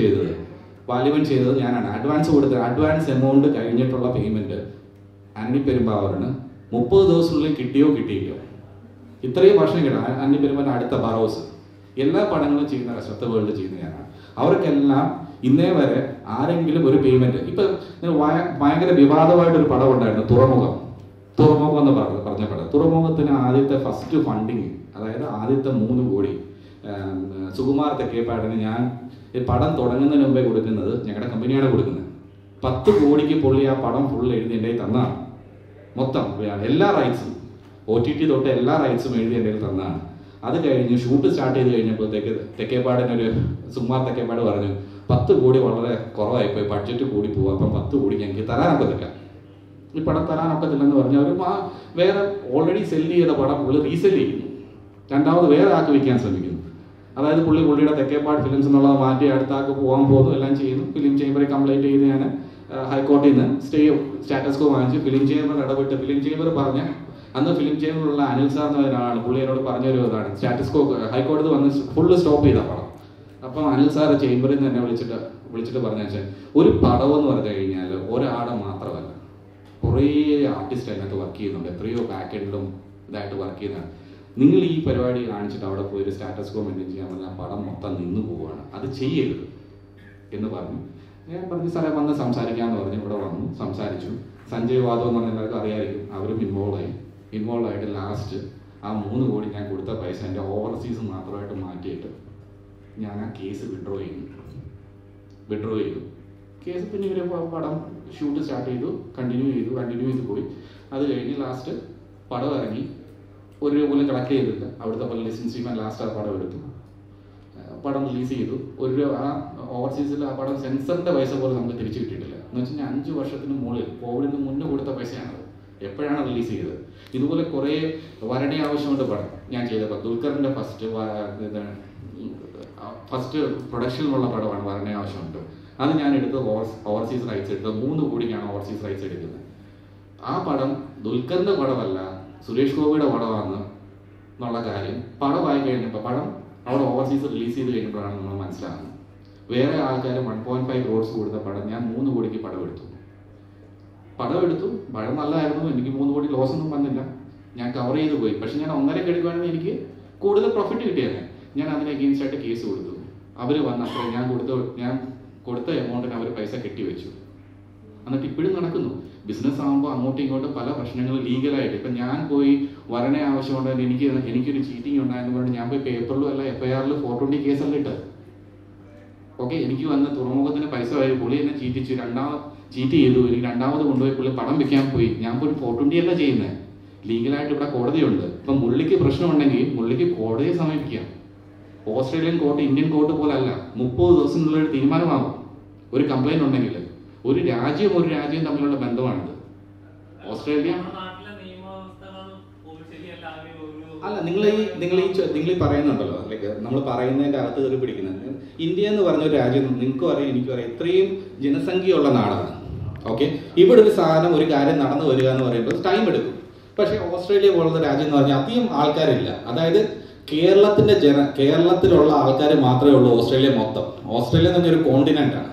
ചെയ്തത് ഞാനാണ്. അഡ്വാൻസ് എമൗണ്ട് കഴിഞ്ഞിട്ടുള്ള പേയ്മെന്റ് ആന്റണി പെരുമ്പാവൂരിന് 30 ദിവസത്തിനുള്ളിൽ കിട്ടിയോ കിട്ടിയില്ലോ. ഇത്രയും വർഷം കിട്ടും. ആന്റണി പെരുമ്പാവൂരിന്റെ അടുത്ത ബറോസ് എല്ലാ പടങ്ങളും ചെയ്യുന്ന റെസ്റ്റ് വേൾഡ് ചെയ്യുന്ന ഞാനാണ്. അവർക്കെല്ലാം ഇന്നേ വരെ ആരെങ്കിലും ഒരു പേയ്മെന്റ്, ഇപ്പൊ ഭയങ്കര വിവാദമായിട്ടൊരു പടം ഉണ്ടായിരുന്നു, തുറമുഖം എന്ന് പറഞ്ഞ പടം. തുറമുഖത്തിന് ആദ്യത്തെ ഫസ്റ്റ് ഫണ്ടിങ്, അതായത് ആദ്യത്തെ 3 കോടി സുകുമാർ തെക്കേപ്പാടിന് ഞാൻ പടം തുടങ്ങുന്നതിന് മുമ്പേ കൊടുക്കുന്നത്, ഞങ്ങളുടെ കമ്പനിയാണ് കൊടുക്കുന്നത്. 10 കോടിക്ക് പുള്ളി ആ പടം ഫുൾ എഴുതി എൻ്റെ തന്നതാണ്. മൊത്തം എല്ലാ റൈറ്റ്സും OTT തൊട്ട് എല്ലാ റൈറ്റ്സും എഴുതി എൻ്റെ തന്നതാണ്. അത് കഴിഞ്ഞ് ഷൂട്ട് സ്റ്റാർട്ട് ചെയ്ത് കഴിഞ്ഞപ്പോഴത്തേക്ക് സുകുമാർ തെക്കേപ്പാട് പറഞ്ഞു 10 കോടി വളരെ കുറവായിപ്പോയി, ബഡ്ജറ്റ് കൂടി പോകും, അപ്പം 10 കോടി ഞങ്ങൾക്ക് തരാനൊക്കത്തില്ല, ഈ പടം തരാനൊക്കത്തില്ലെന്ന് പറഞ്ഞ് അവർ വേറെ ഓൾറെഡി സെല്ല് ചെയ്ത പടം പുള്ളി റീസെല് ചെയ്യുന്നു, രണ്ടാമത് വേറെ ആക്കി വയ്ക്കാൻ ശ്രമിക്കുന്നു. അതായത് പുള്ളിയുടെ തെക്കേപ്പാട് ഫിലിംസ് എന്നുള്ളത് മാറ്റി അടുത്ത ആൾക്ക് പോകാൻ പോകുന്നു, എല്ലാം ചെയ്യുന്നു. ഫിലിം ചേംബറെ കംപ്ലൈൻറ്റ് ചെയ്ത് ഞാൻ ഹൈക്കോടതിയിൽ നിന്ന് സ്റ്റാറ്റസ് കോ വാങ്ങിച്ച് ഫിലിം ചേംബർ ഇടപെട്ട് ഫിലിം ചേംബർ പറഞ്ഞ അന്ന് ഫിലിം ചേംബറിലുള്ള അനിൽ സാർ എന്ന ഒരാളാണ്, പുള്ളി എന്നോട് പറഞ്ഞൊരു ഇതാണ്, സ്റ്റാറ്റസ് കോ ഹൈക്കോടതി വന്ന് ഫുള്ള് സ്റ്റോപ്പ് ചെയ്ത പടം. അപ്പം അനിൽ സാർ ചേംബറിൽ നിന്ന് എന്നെ വിളിച്ചിട്ട് പറഞ്ഞു വെച്ചാൽ ഒരു പടം എന്ന് പറഞ്ഞു കഴിഞ്ഞാൽ ഒരാടെ മാത്രമല്ല, കുറേ ആർട്ടിസ്റ്റ് അതിനകത്ത് വർക്ക് ചെയ്യുന്നുണ്ട്, എത്രയോ ബാക്ക് എൻഡിലും ഇതായിട്ട് വർക്ക് ചെയ്യുന്നതാണ്. നിങ്ങൾ ഈ പരിപാടി കാണിച്ചിട്ട് അവിടെ പോയി ഒരു സ്റ്റാറ്റസ് കോ മെയിൻറ്റെയിൻ ചെയ്യാൻ പറഞ്ഞാൽ ആ പടം മൊത്തം നിന്നു പോവുകയാണ്, അത് ചെയ്യരുത് എന്ന് പറഞ്ഞു. ഞാൻ പറഞ്ഞു സാറേ വന്ന് സംസാരിക്കാമെന്ന് പറഞ്ഞു. ഇവിടെ വന്നു സംസാരിച്ചു. സഞ്ജയ് വാദവ് എന്ന് പറഞ്ഞ എല്ലാവർക്കും അറിയാമായിരിക്കും. അവരും ഇൻവോൾവ് ആയിട്ട് ലാസ്റ്റ് ആ 3 കോടി ഞാൻ കൊടുത്ത പൈസ എൻ്റെ ഓവർസീസ് മാത്രമായിട്ട് മാറ്റിയിട്ട് ഞാൻ ആ കേസ് വിഡ്രോ ചെയ്തു. കേസ് പിന്നെ ഇവരെ പടം ഷൂട്ട് സ്റ്റാർട്ട് ചെയ്തു, കണ്ടിന്യൂ ചെയ്ത് പോയി. അത് കഴിഞ്ഞ് ലാസ്റ്റ് പടം ഇറങ്ങി. 1 രൂപ പോലും കളക്ട് ചെയ്തില്ല. അവിടുത്തെ പോലെ ലിസൻസ് ലാസ്റ്റ് ആ പടം എടുത്തു, പടം റിലീസ് ചെയ്തു. ആ ഓവർസീസിൽ ആ പടം സെൻസറിന്റെ പൈസ പോലും നമുക്ക് തിരിച്ചു കിട്ടിയിട്ടില്ല. എന്ന് വെച്ച് കഴിഞ്ഞാൽ 5 വർഷത്തിന് മുകളിൽ കോവിഡിന് മുന്നേ കൊടുത്ത പൈസയാണത്. എപ്പോഴാണ് റിലീസ് ചെയ്തത്? ഇതുപോലെ കുറേ വരണേ ആവശ്യമുണ്ട് പടം ഞാൻ ചെയ്തപ്പോൾ. ദുൽഖറിന്റെ ഫസ്റ്റ് പ്രൊഡക്ഷനിലുള്ള പടമാണ് വരണേ ആവശ്യമുണ്ട്. അത് ഞാൻ എടുത്തത് ഓവർസീസ് റൈറ്റ്സ് എടുത്തത് 3 കോടിക്കാണ് ഓവർസീസ് റൈറ്റ്സ് എടുക്കുന്നത്. ആ പടം ദുൽഖറിന്റെ പടമല്ല, സുരേഷ് ഗോപിയുടെ പടമാണ് എന്നുള്ള കാര്യം പടമായി കഴിഞ്ഞപ്പോൾ, പടം അവിടെ ഓവർസീസ് റിലീസ് ചെയ്ത് കഴിഞ്ഞപ്പോഴാണ് നമ്മൾ മനസ്സിലാകുന്നത്. വേറെ ആൾക്കാർ 1.5 crores കൊടുത്ത പടം ഞാൻ 3 കോടിക്ക് പടം എടുത്തു. പടം നല്ലതായിരുന്നു. എനിക്ക് 3 കോടി ലോസ് ഒന്നും വന്നില്ല. ഞാൻ കവർ ചെയ്ത് പോയി. പക്ഷെ ഞാൻ 1.5 എടുക്കുകയാണെങ്കിൽ എനിക്ക് കൂടുതൽ പ്രോഫിറ്റ് കിട്ടിയാണ്. ഞാൻ അതിന് അഗെയിൻസ്റ്റ് ആയിട്ട് കേസ് കൊടുത്തു. അവർ വന്ന അത്ര ഞാൻ കൊടുത്ത എമൗണ്ടിന് അവർ പൈസ കെട്ടിവെച്ചു. എന്നിട്ട് ഇപ്പോഴും നടക്കുന്നു. ബിസിനസ് ആകുമ്പോൾ അങ്ങോട്ടും ഇങ്ങോട്ടും പല പ്രശ്നങ്ങൾ ലീഗലായിട്ട്. ഇപ്പം ഞാൻ പോയി വരണേ ആവശ്യമുണ്ടായിരുന്നു, എനിക്കൊരു ചീറ്റിംഗ് ഉണ്ടായെന്ന് പറഞ്ഞിട്ട് ഞാൻ പോയി പേപ്പറിലും അല്ല FIR-ൽ 420 കേസല്ല ഇട്ട്. ഓക്കെ, എനിക്ക് വന്ന തുറമുഖത്തിന് പൈസ വരും, പുള്ളി എന്നെ ചീറ്റ് ചെയ്തു. എനിക്ക് രണ്ടാമത് കൊണ്ടുപോയി പുള്ളി പടം വെക്കാൻ പോയി. ഞാൻ പോയി 420 അല്ല ചെയ്യുന്നത്. ലീഗലായിട്ട് ഇവിടെ കോടതിയുണ്ട്. ഇപ്പം മുള്ളിക്ക് പ്രശ്നമുണ്ടെങ്കിൽ മുള്ളിക്ക് കോടതിയെ സമീപിക്കാം. ഓസ്ട്രേലിയൻ കോർട്ട് ഇന്ത്യൻ കോർട്ട് പോലെ അല്ല. 30 ദിവസത്തിനുള്ളിൽ തീരുമാനമാകും ഒരു കംപ്ലൈന്റ് ഉണ്ടെങ്കിൽ. ഒരു രാജ്യവും തമ്മിലുള്ള ബന്ധമാണിത്. ഓസ്ട്രേലിയ അല്ല, നിങ്ങൾ ഈ പറയുന്നുണ്ടല്ലോ, ലൈക്ക് നമ്മൾ പറയുന്നതിന്റെ അകത്ത് കയറി പിടിക്കുന്നത്. ഇന്ത്യ എന്ന് പറഞ്ഞ ഒരു രാജ്യം നിങ്ങൾക്കും അറിയാം എനിക്കും അറിയാം, ഇത്രയും ജനസംഖ്യയുള്ള നാടാണ്. ഓക്കെ, ഇവിടെ ഒരു സാധനം ഒരു കാര്യം നടന്നു വരിക എന്ന് പറയുമ്പോൾ ടൈം എടുക്കും. പക്ഷേ ഓസ്ട്രേലിയ പോലുള്ള രാജ്യം എന്ന് പറഞ്ഞാൽ അധികം ആൾക്കാരില്ല. അതായത് കേരളത്തിലുള്ള ആൾക്കാർ മാത്രമേ ഉള്ളൂ ഓസ്ട്രേലിയ മൊത്തം. ഓസ്ട്രേലിയ എന്ന് പറഞ്ഞൊരു കോണ്ടിനെന്റ് ആണ്.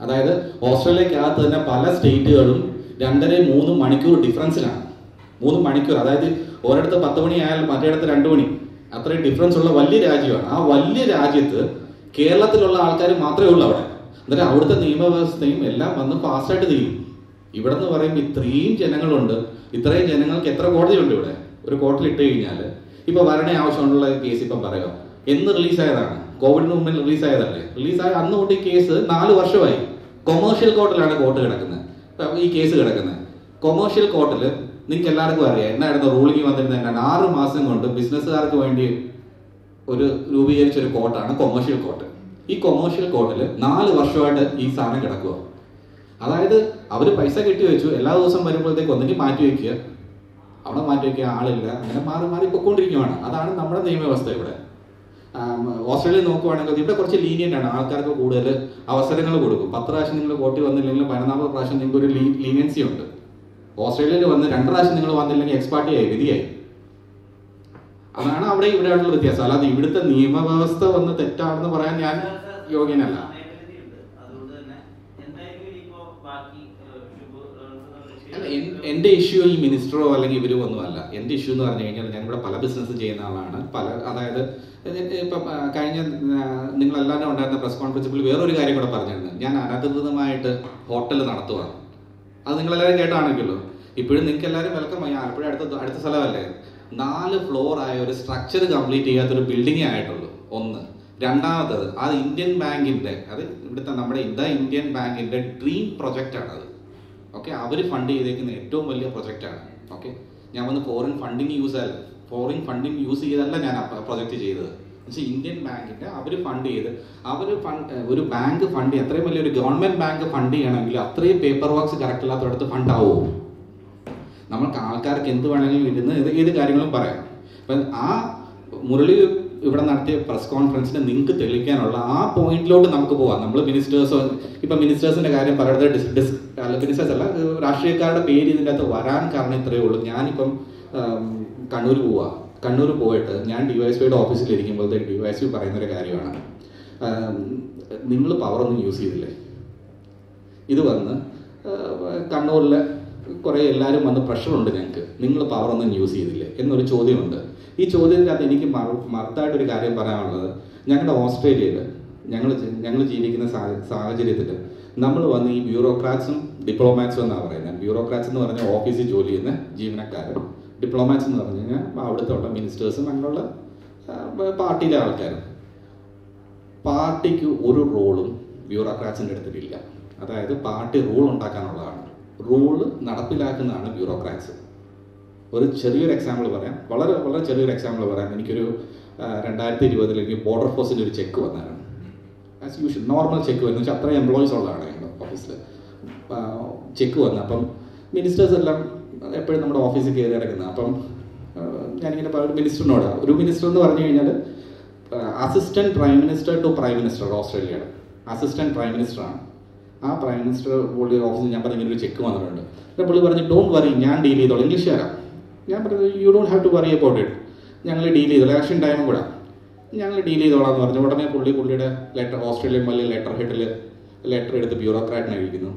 അതായത് ഓസ്ട്രേലിയക്കകത്ത് തന്നെ പല സ്റ്റേറ്റുകളും 2.5-3 മണിക്കൂർ ഡിഫറൻസിലാണ്. 3 മണിക്കൂർ, അതായത് ഒരിടത്ത് 10 മണി ആയാലും മറ്റേടത്ത് 2 മണി, അത്രയും ഡിഫറൻസ് ഉള്ള വലിയ രാജ്യമാണ്. ആ വലിയ രാജ്യത്ത് കേരളത്തിലുള്ള ആൾക്കാർ മാത്രമേ ഉള്ളൂ അവിടെ. എന്നിട്ട് അവിടുത്തെ നിയമവ്യവസ്ഥയും എല്ലാം വന്ന് ഫാസ്റ്റായിട്ട് ചെയ്യും. ഇവിടെ എന്ന് പറയുമ്പോൾ ഇത്രയും ജനങ്ങളുണ്ട്. ഇത്രയും ജനങ്ങൾക്ക് എത്ര കോടതിയുണ്ട് ഇവിടെ? ഒരു കോർട്ടിൽ ഇട്ട് കഴിഞ്ഞാൽ ഇപ്പൊ വരണേ ആവശ്യമുള്ള കേസ് ഇപ്പം പറയുക, എന്ന് റിലീസായതാണ്? കോവിഡിന് മുമ്പിൽ റിലീസായതല്ലേ? റിലീസായ അന്ന് തൊട്ട് ഈ കേസ് 4 വർഷമായി കൊമേഴ്ഷ്യൽ കോർട്ടിലാണ് ഈ കേസ് കിടക്കുന്നത്. കൊമേഴ്ഷ്യൽ കോർട്ടിൽ നിങ്ങൾക്ക് എല്ലാവർക്കും അറിയാം എന്നായിരുന്നു റൂളിംഗ് വന്നിരുന്നത്. 6 മാസം കൊണ്ട് ബിസിനസ്സുകാർക്ക് വേണ്ടി രൂപീകരിച്ച ഒരു കോർട്ടാണ് കൊമേഴ്ഷ്യൽ കോർട്ട്. ഈ കൊമേഴ്ഷ്യൽ കോർട്ടിൽ 4 വർഷമായിട്ട് ഈ സാധനം കിടക്കുക. അതായത് അവർ പൈസ കെട്ടി വെച്ചു. എല്ലാ ദിവസം വരുമ്പോഴത്തേക്ക് ഒന്നെങ്കിൽ മാറ്റി വയ്ക്കുക, അവിടെ മാറ്റി വയ്ക്കുക, ആളില്ല, അങ്ങനെ മാറി പൊയ്ക്കൊണ്ടിരിക്കുകയാണ്. അതാണ് നമ്മുടെ നിയമവ്യവസ്ഥ ഇവിടെ. ഓസ്ട്രേലിയ നോക്കുവാണെങ്കിൽ ഇവിടെ കുറച്ച് ലീനിയന്റ് ആണ്. ആൾക്കാർക്ക് കൂടുതൽ അവസരങ്ങൾ കൊടുക്കും. 10 പ്രാവശ്യം നിങ്ങൾ കോർട്ടിൽ വന്നില്ലെങ്കിൽ 14ാമത് പ്രാവശ്യം നിങ്ങൾക്ക് ഒരു ലീനിയൻസി ഉണ്ട്. ഓസ്ട്രേലിയയിൽ വന്ന് 2 പ്രാവശ്യം നിങ്ങൾ വന്നില്ലെങ്കിൽ എക്സ്പാർട്ടിയായി, വിധിയായി. അതാണ് അവിടെ ഇവിടെയുള്ള വ്യത്യാസം. അല്ലാതെ ഇവിടുത്തെ നിയമവ്യവസ്ഥ വന്ന് തെറ്റാണെന്ന് പറയാൻ ഞാൻ യോഗ്യനല്ല. എന്റെ ഇഷ്യൂ ഈ മിനിസ്റ്ററോ അല്ലെങ്കിൽ ഇവരോ ഒന്നുമല്ല. എന്റെ ഇഷ്യൂ എന്ന് പറഞ്ഞു കഴിഞ്ഞാൽ ഞാൻ ഇവിടെ പല ബിസിനസ് ചെയ്യുന്ന ആളാണ്. അതായത് ഇപ്പം കഴിഞ്ഞ നിങ്ങളെല്ലാവരും ഉണ്ടായിരുന്ന പ്രസ് കോൺഫറൻസിൽ വേറൊരു കാര്യം കൂടെ പറഞ്ഞിരുന്നു. ഞാൻ അനധികൃതമായിട്ട് ഹോട്ടൽ നടത്തുവാണ്. അത് നിങ്ങളെല്ലാവരും കേട്ടാണെങ്കിലോ. ഇപ്പോഴും നിങ്ങൾക്ക് എല്ലാവരും വെൽക്കം. ആലപ്പുഴ അടുത്ത സ്ഥലമല്ലേ. 4 ഫ്ലോർ ആയ ഒരു സ്ട്രക്ചർ കംപ്ലീറ്റ് ചെയ്യാത്തൊരു ബിൽഡിങ്ങേ ആയിട്ടുള്ളൂ. ഒന്ന്. രണ്ടാമത്തത് അത് ഇന്ത്യൻ ബാങ്കിന്റെ, അത് ഇവിടുത്തെ നമ്മുടെ ഇന്ത്യൻ ബാങ്കിന്റെ ഡ്രീം പ്രൊജക്റ്റ് ആണ് അത്. ഓക്കെ, അവർ ഫണ്ട് ചെയ്തേക്കുന്ന ഏറ്റവും വലിയ പ്രൊജക്റ്റാണ്. ഓക്കെ, ഞാൻ വന്ന് ഫോറിൻ ഫണ്ടിങ് യൂസ് ചെയ്തല്ല ഞാൻ പ്രൊജക്റ്റ് ചെയ്തത്. പക്ഷേ ഇന്ത്യൻ ബാങ്കിന്റെ അവർ ഫണ്ട് ചെയ്ത് ഒരു ബാങ്ക് ഫണ്ട് ചെയ്യും. അത്രയും വലിയൊരു ഗവൺമെന്റ് ബാങ്ക് ഫണ്ട് ചെയ്യണമെങ്കിൽ അത്രയും പേപ്പർ വർക്ക്സ് കറക്റ്റ് അല്ലാത്തടത്ത് ഫണ്ട് ആവുമോ? നമ്മൾക്ക് ആൾക്കാർക്ക് എന്ത് വേണമെങ്കിലും ഇരുന്ന് ഏത് കാര്യങ്ങളും പറയാം. അപ്പം ആ മുരളി ഇവിടെ നടത്തിയ പ്രസ് കോൺഫറൻസിന് നിങ്ങൾക്ക് തെളിയിക്കാനുള്ള ആ പോയിന്റിലോട്ട് നമുക്ക് പോവാം. നമ്മൾ മിനിസ്റ്റേഴ്സിന്റെ കാര്യം പറയുന്നത് മിനിസ്റ്റേഴ്സ് അല്ല, രാഷ്ട്രീയക്കാരുടെ പേര് ഇതിൻ്റെ അകത്ത് വരാൻ കാരണം ഇത്രയേ ഉള്ളൂ. ഞാനിപ്പം കണ്ണൂർ പോയിട്ട് ഞാൻ DYSPയുടെ ഓഫീസിൽ ഇരിക്കുമ്പോഴത്തേക്ക് DYSP പറയുന്നൊരു കാര്യമാണ്, നിങ്ങൾ പവറൊന്നും യൂസ് ചെയ്തില്ലേ? ഇത് വന്ന് കണ്ണൂരിൽ കുറേ എല്ലാവരും വന്ന് പ്രഷറുണ്ട് ഞങ്ങൾക്ക്, നിങ്ങൾ പവറൊന്നും യൂസ് ചെയ്തില്ലേ എന്നൊരു ചോദ്യമുണ്ട്. ഈ ചോദ്യത്തിനകത്ത് എനിക്ക് മറുത്തായിട്ടൊരു കാര്യം പറയാനുള്ളത്, ഞങ്ങളുടെ ഓസ്ട്രേലിയയിൽ ഞങ്ങൾ ജീവിക്കുന്ന സാഹചര്യത്തിൽ നമ്മൾ വന്ന് ഈ ബ്യൂറോക്രാറ്റ്സും ഡിപ്ലോമാറ്റ്സും എന്നാണ് പറയുന്നത്. ബ്യൂറോക്രാറ്റ്സ് എന്ന് പറഞ്ഞാൽ ഓഫീസിൽ ജോലി ചെയ്യുന്ന ജീവനക്കാർ, ഡിപ്ലോമാറ്റ്സ് എന്ന് പറഞ്ഞു കഴിഞ്ഞാൽ അവിടുത്തെ ഉള്ള മിനിസ്റ്റേഴ്സും അങ്ങനെയുള്ള പാർട്ടിയിലെ ആൾക്കാരും. പാർട്ടിക്ക് ഒരു റോളും ബ്യൂറോക്രാറ്റ്സിൻ്റെ അടുത്തിട്ടില്ല. അതായത് പാർട്ടി റൂൾ ഉണ്ടാക്കാനുള്ളതാണ്, റൂള് നടപ്പിലാക്കുന്നതാണ് ബ്യൂറോക്രാറ്റ്സ്. ഒരു ചെറിയൊരു എക്സാമ്പിൾ പറയാം, വളരെ വളരെ ചെറിയൊരു എക്സാമ്പിൾ പറയാം. എനിക്കൊരു 2020 ബോർഡർ ഫോഴ്സിൻ്റെ ഒരു ചെക്ക് വന്നായിരുന്നു. ആസ് യൂഷ്വൽ നോർമൽ ചെക്ക് വരുന്ന വെച്ചാൽ അത്രയും എംപ്ലോയീസ് ഉള്ളതാണ് ഞങ്ങളുടെ ഓഫീസിൽ. ചെക്ക് വന്നു. അപ്പം മിനിസ്റ്റേഴ്സ് എല്ലാം എപ്പോഴും നമ്മുടെ ഓഫീസിൽ കയറി ഇറങ്ങുന്നത്. അപ്പം ഞാനിങ്ങനെ ഒരു മിനിസ്റ്ററിനോട്, ഒരു മിനിസ്റ്റർ എന്ന് പറഞ്ഞു കഴിഞ്ഞാൽ assistant prime minister to prime minister, ഓസ്ട്രേലിയയുടെ അസിസ്റ്റന്റ് പ്രൈം മിനിസ്റ്ററാണ്. ആ പ്രൈം മിനിസ്റ്റർ പുള്ളി ഓഫീസിൽ ഞാൻ പറഞ്ഞ ഒരു ചെക്ക് വന്നിട്ടുണ്ട്. അപ്പോൾ പുള്ളി പറഞ്ഞു ഡോണ്ട് വറി, ഞാൻ ഡീൽ ചെയ്തോളാം. ഇംഗ്ലീഷുകാരാണ്. ഞാൻ പറഞ്ഞു you don't have to worry about it, ഞങ്ങൾ ഡീൽ ചെയ്തോളാം, ഇലക്ഷൻ ടൈമും കൂടെ ഞങ്ങൾ ഡീൽ ചെയ്തോളാം എന്ന് പറഞ്ഞു. ഉടനെ പുള്ളിയുടെ ലെറ്റർ, ഓസ്ട്രേലിയൻ വലിയ ലെറ്റർ ഹെഡിൽ ലെറ്റർ എടുത്ത് ബ്യൂറോക്രാറ്റിനെ എഴുതിക്കുന്നു.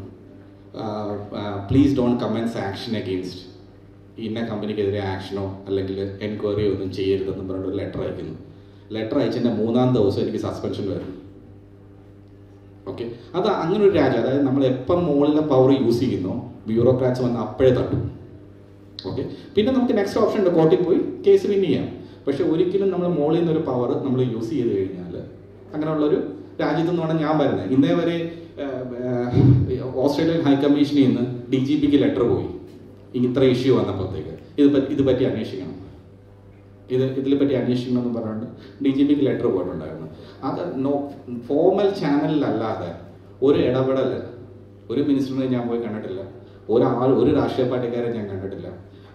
Please don't commence action against, ഇന്ന കമ്പനിക്കെതിരെ ആക്ഷനോ അല്ലെങ്കിൽ എൻക്വയറിയോ ഒന്നും ചെയ്യരുതെന്ന് പറഞ്ഞിട്ട് ഒരു ലെറ്റർ അയക്കുന്നു. ലെറ്റർ അയച്ചതിൻ്റെ 3-ാം ദിവസം എനിക്ക് സസ്പെൻഷൻ വരുന്നു. ഓക്കെ, അത് അങ്ങനെ ഒരു രാജ്യം. അതായത് നമ്മൾ എപ്പം മുകളിലെ പവർ യൂസ് ചെയ്യുന്നോ ബ്യൂറോക്രാറ്റ്സ് വന്ന് അപ്പോഴേ തട്ടും. ഓക്കെ, പിന്നെ നമുക്ക് നെക്സ്റ്റ് ഓപ്ഷൻ ഉണ്ട്, കോർട്ടിൽ പോയി കേസ് വിൻ ചെയ്യാം. പക്ഷെ ഒരിക്കലും നമ്മൾ മുകളിൽ നിന്നൊരു പവർ നമ്മൾ യൂസ് ചെയ്ത് കഴിഞ്ഞാൽ, അങ്ങനെയുള്ളൊരു രാജ്യത്തു നിന്നാണ് ഞാൻ വരുന്നത്. ഇന്നേ വരെ ഓസ്ട്രേലിയൻ ഹൈക്കമ്മീഷനിൽ നിന്ന് DGPക്ക് ലെറ്റർ പോയി, ഇത്ര ഇഷ്യൂ വന്നപ്പോഴത്തേക്ക് ഇത് പറ്റി അന്വേഷിക്കണം, ഇതിനെപ്പറ്റി അന്വേഷിക്കണം എന്ന് പറഞ്ഞുകൊണ്ട് DGPക്ക് ലെറ്റർ പോയിട്ടുണ്ടായിരുന്നു. അത് ഫോർമൽ ചാനലിലല്ലാതെ ഒരു ഇടപെടൽ ഒരു മിനിസ്റ്ററിനെ ഞാൻ പോയി കണ്ടിട്ടില്ല, ഒരു രാഷ്ട്രീയ പാർട്ടിക്കാരെ ഞാൻ കണ്ടിട്ടില്ല.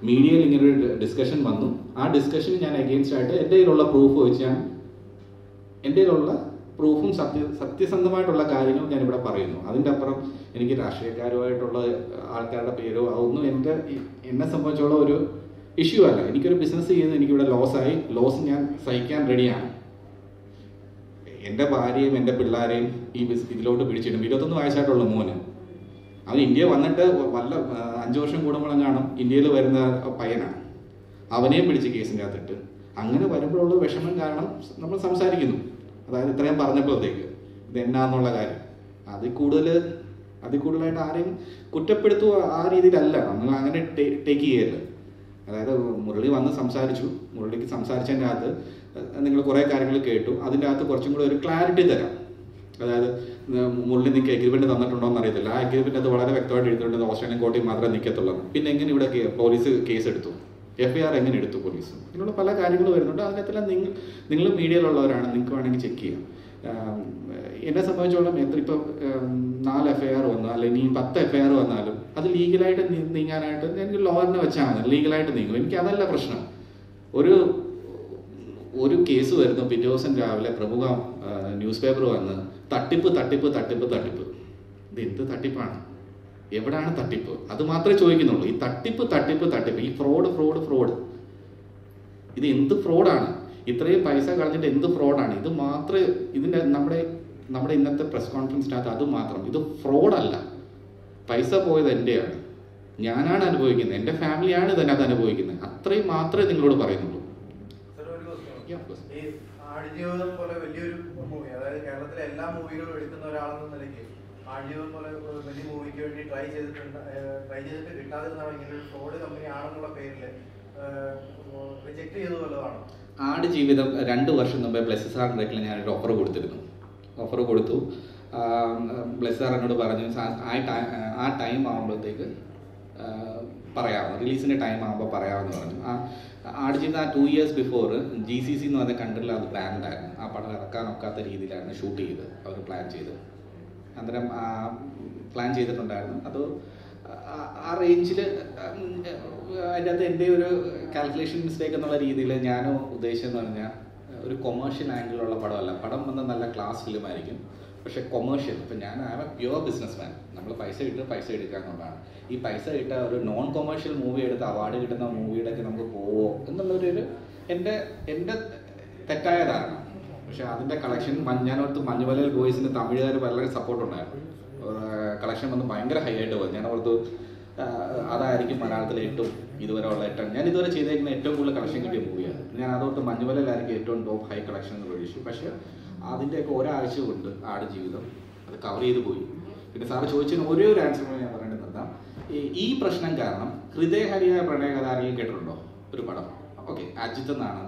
മീഡിയയിൽ ഇങ്ങനൊരു ഡിസ്കഷൻ വന്നു, ആ ഡിസ്കഷന് ഞാൻ അഗെയിൻസ്റ്റ് ആയിട്ട് എൻ്റെ കയ്യിലുള്ള പ്രൂഫ് വെച്ച് എൻ്റെ കയ്യിലുള്ള പ്രൂഫും സത്യസന്ധമായിട്ടുള്ള കാര്യങ്ങളും ഞാനിവിടെ പറയുന്നു. അതിൻ്റെ അപ്പുറം എനിക്ക് രാഷ്ട്രീയക്കാരുമായിട്ടുള്ള ആൾക്കാരുടെ പേരോ അതൊന്നും എന്നെ സംബന്ധിച്ചുള്ള ഒരു ഇഷ്യൂ അല്ല. എനിക്കൊരു ബിസിനസ് ചെയ്ത് എനിക്കിവിടെ ലോസ് ഞാൻ സഹിക്കാൻ റെഡിയാണ്. എൻ്റെ ഭാര്യയും എൻ്റെ പിള്ളേരെയും ഇതിലോട്ട് പിടിച്ചിടും. 21 വയസ്സായിട്ടുള്ള മോന്, അവൻ ഇന്ത്യ വന്നിട്ട് 5 വർഷം കൂടുമ്പോഴും കാണും ഇന്ത്യയിൽ വരുന്ന പയ്യനാണ്. അവനെയും പിടിച്ച് കേസിൻ്റെ അകത്തിട്ട്, അങ്ങനെ വരുമ്പോഴുള്ള വിഷമം കാരണം നമ്മൾ സംസാരിക്കുന്നു. അതായത് ഇത്രയും പറഞ്ഞപ്പോഴത്തേക്ക് ഇതെന്നാന്നുള്ള കാര്യം അതിൽ കൂടുതലായിട്ട് ആരെയും കുറ്റപ്പെടുത്തുക ആ രീതിയിലല്ല നമ്മൾ അങ്ങനെ ടേക്ക് ചെയ്യല്ല. അതായത് മുരളി വന്ന് സംസാരിച്ചു, മുരളിക്ക് സംസാരിച്ചതിൻ്റെ അകത്ത് നിങ്ങൾ കുറേ കാര്യങ്ങൾ കേട്ടു. അതിൻ്റെ അകത്ത് കുറച്ചും കൂടെ ഒരു ക്ലാരിറ്റി തരാം. അതായത് മുരളി നിങ്ങൾക്ക് എഗ്രിമെന്റ് തന്നിട്ടുണ്ടോ എന്ന് അറിയത്തില്ല. ആ എഗ്രിമെന്റ് അത് വളരെ വ്യക്തമായിട്ട് എഴുതിയിട്ടുണ്ട്, ഓസ്ട്രേലിയൻ കോടതി മാത്രമേ നിൽക്കത്തുള്ളൂ. പിന്നെ എങ്ങനെ ഇവിടെ പോലീസ് കേസ് എടുത്തു, FIR എങ്ങനെ എടുത്തു പോലീസ്, ഇങ്ങനെയുള്ള പല കാര്യങ്ങൾ വരുന്നുണ്ട്. അതിനകത്തെല്ലാം നിങ്ങൾ മീഡിയയിലുള്ളവരാണ്, നിങ്ങൾക്ക് വേണമെങ്കിൽ ചെക്ക് ചെയ്യാം. എന്നെ സംബന്ധിച്ചോളം ഇപ്പോൾ 4 FIR വന്നു അല്ലെങ്കിൽ 10 FIR വന്നാലും അത് ലീഗലായിട്ട് നീങ്ങാനായിട്ട് എനിക്ക് ലോയറിനെ വെച്ചാൽ മതി, ലീഗലായിട്ട് നീങ്ങും. എനിക്ക് അതല്ല പ്രശ്നം. ഒരു കേസ് വരുന്നു, പിറ്റേ ദിവസം രാവിലെ പ്രമുഖ ന്യൂസ് പേപ്പർ വന്ന് തട്ടിപ്പ്. ഇത് എന്ത് തട്ടിപ്പാണ്, എവിടെയാണ് തട്ടിപ്പ്? അത് മാത്രമേ ചോദിക്കുന്നുള്ളൂ. ഈ തട്ടിപ്പ്, ഈ ഫ്രോഡ്, ഇത് എന്ത് ഫ്രോഡാണ്? ഇത്രയും പൈസ കളഞ്ഞിട്ട് എന്ത് ഫ്രോഡാണ്? ഇത് മാത്രമേ ഇതിൻ്റെ നമ്മുടെ ഇന്നത്തെ പ്രസ് കോൺഫറൻസിനകത്ത് അത് മാത്രം, ഇത് ഫ്രോഡല്ല. പൈസ പോയത് എൻ്റെയാണ്, ഞാനാണ് അനുഭവിക്കുന്നത്, എൻ്റെ ഫാമിലിയാണ് ഇതിനകത്ത് അനുഭവിക്കുന്നത്. അത്രയും മാത്രമേ നിങ്ങളോട് പറയുന്നുള്ളൂ. ആടുജീവിതം പോലെ വലിയൊരു മൂവി, അതായത് കേരളത്തിലെ എല്ലാ മൂവികളും എടുക്കുന്ന ഒരാളെന്ന നിലയ്ക്ക് ആടുജീവിതം പോലെ വലിയ മൂവിക്ക് വേണ്ടി ട്രൈ ചെയ്തിട്ട് കിട്ടാതിരുന്നാണ് ഇങ്ങനെ ഒരു ഫ്രോഡ് കമ്പനി ആണെന്നുള്ള പേരിൽ റിജക്ട് ചെയ്തു വല്ലതാണോ? ആടുജീവിതം 2 വർഷം മുമ്പേ ബ്ലെസ് സാറിൻ്റെ ഞാനൊരു ഓഫർ കൊടുത്തു. ബ്ലെസ് സാർ എന്നോട് പറഞ്ഞു ആ ടൈം ആകുമ്പോഴത്തേക്ക് പറയാമെന്ന്, റിലീസിൻ്റെ ടൈം ആകുമ്പോൾ പറയാമെന്ന് പറഞ്ഞു. ആടുജീവിതം 2 years ബിഫോർ GCC എന്ന് പറഞ്ഞ കൺട്രിയിൽ അത് പ്ലാൻഡ് ആയിരുന്നു. ആ പടം ഇറക്കാനൊക്കാത്ത രീതിയിലാണ് ഷൂട്ട് ചെയ്ത് അവർ പ്ലാൻ ചെയ്ത്. അന്നേരം പ്ലാൻ ചെയ്തിട്ടുണ്ടായിരുന്നു. അത് ആ റേഞ്ചിൽ അതിൻ്റെ അകത്ത് എൻ്റെ ഒരു കാൽക്കുലേഷൻ മിസ്റ്റേക്ക് എന്നുള്ള രീതിയിൽ ഞാനോ ഉദ്ദേശിച്ചെന്ന് പറഞ്ഞാൽ ഒരു കൊമേഴ്ഷ്യൽ ആംഗിളുള്ള പടമല്ല. പടം വന്ന നല്ല ക്ലാസ് ഫിലിമായിരിക്കും, പക്ഷെ കൊമേഴ്ഷ്യൽ. ഇപ്പം ഞാൻ പ്യുവർ ബിസിനസ് മാൻ, നമ്മൾ പൈസ എടുക്കുക എന്നുള്ളതാണ്. ഈ പൈസ ഇട്ട ഒരു നോൺ കൊമേഴ്ഷ്യൽ മൂവി എടുത്ത് അവാർഡ് കിട്ടുന്ന മൂവിയുടെയൊക്കെ നമുക്ക് പോവോ എന്നുള്ളൊരു എൻ്റെ തെറ്റായ ധാരണ. പക്ഷെ അതിൻ്റെ കളക്ഷൻ ഞാനോർത്ത് മഞ്ഞുമലയിൽ ബോയ്സിന് തമിഴുകാർ വളരെ സപ്പോർട്ടുണ്ടായിരുന്നു. കളക്ഷൻ വന്ന് ഭയങ്കര ഹൈ ആയിട്ട് പോയി. ഞാനോർത്ത് അതായിരിക്കും മലയാളത്തിലെ ഇതുവരെ ഉള്ള ഞാൻ ഇതുവരെ ചെയ്തേക്കുന്ന ഏറ്റവും കൂടുതൽ കളക്ഷൻ കിട്ടിയ മൂവിയാണ്. ഞാൻ അതോട്ട് മഞ്ഞുമലയിലായിരിക്കും ഏറ്റവും ടോപ്പ് ഹൈ കളക്ഷൻ എന്ന് പ്രതീക്ഷിച്ചു. പക്ഷേ അതിൻ്റെയൊക്കെ ഒരാഴ്ച കൊണ്ട് ആടുജീവിതം അത് കവർ ചെയ്ത് പോയി. പിന്നെ സാറ് ചോദിച്ചതിന് ഒരേ ഒരു ആൻസർ ഞാൻ പറയേണ്ടത് നിർത്താം. ഈ പ്രശ്നം കാരണം ഹൃദയഹരിയായ പ്രണയകഥാരയിൽ കേട്ടിട്ടുണ്ടോ ഒരു പടം? ഓക്കെ, അജിത്ത് എന്നാണ്.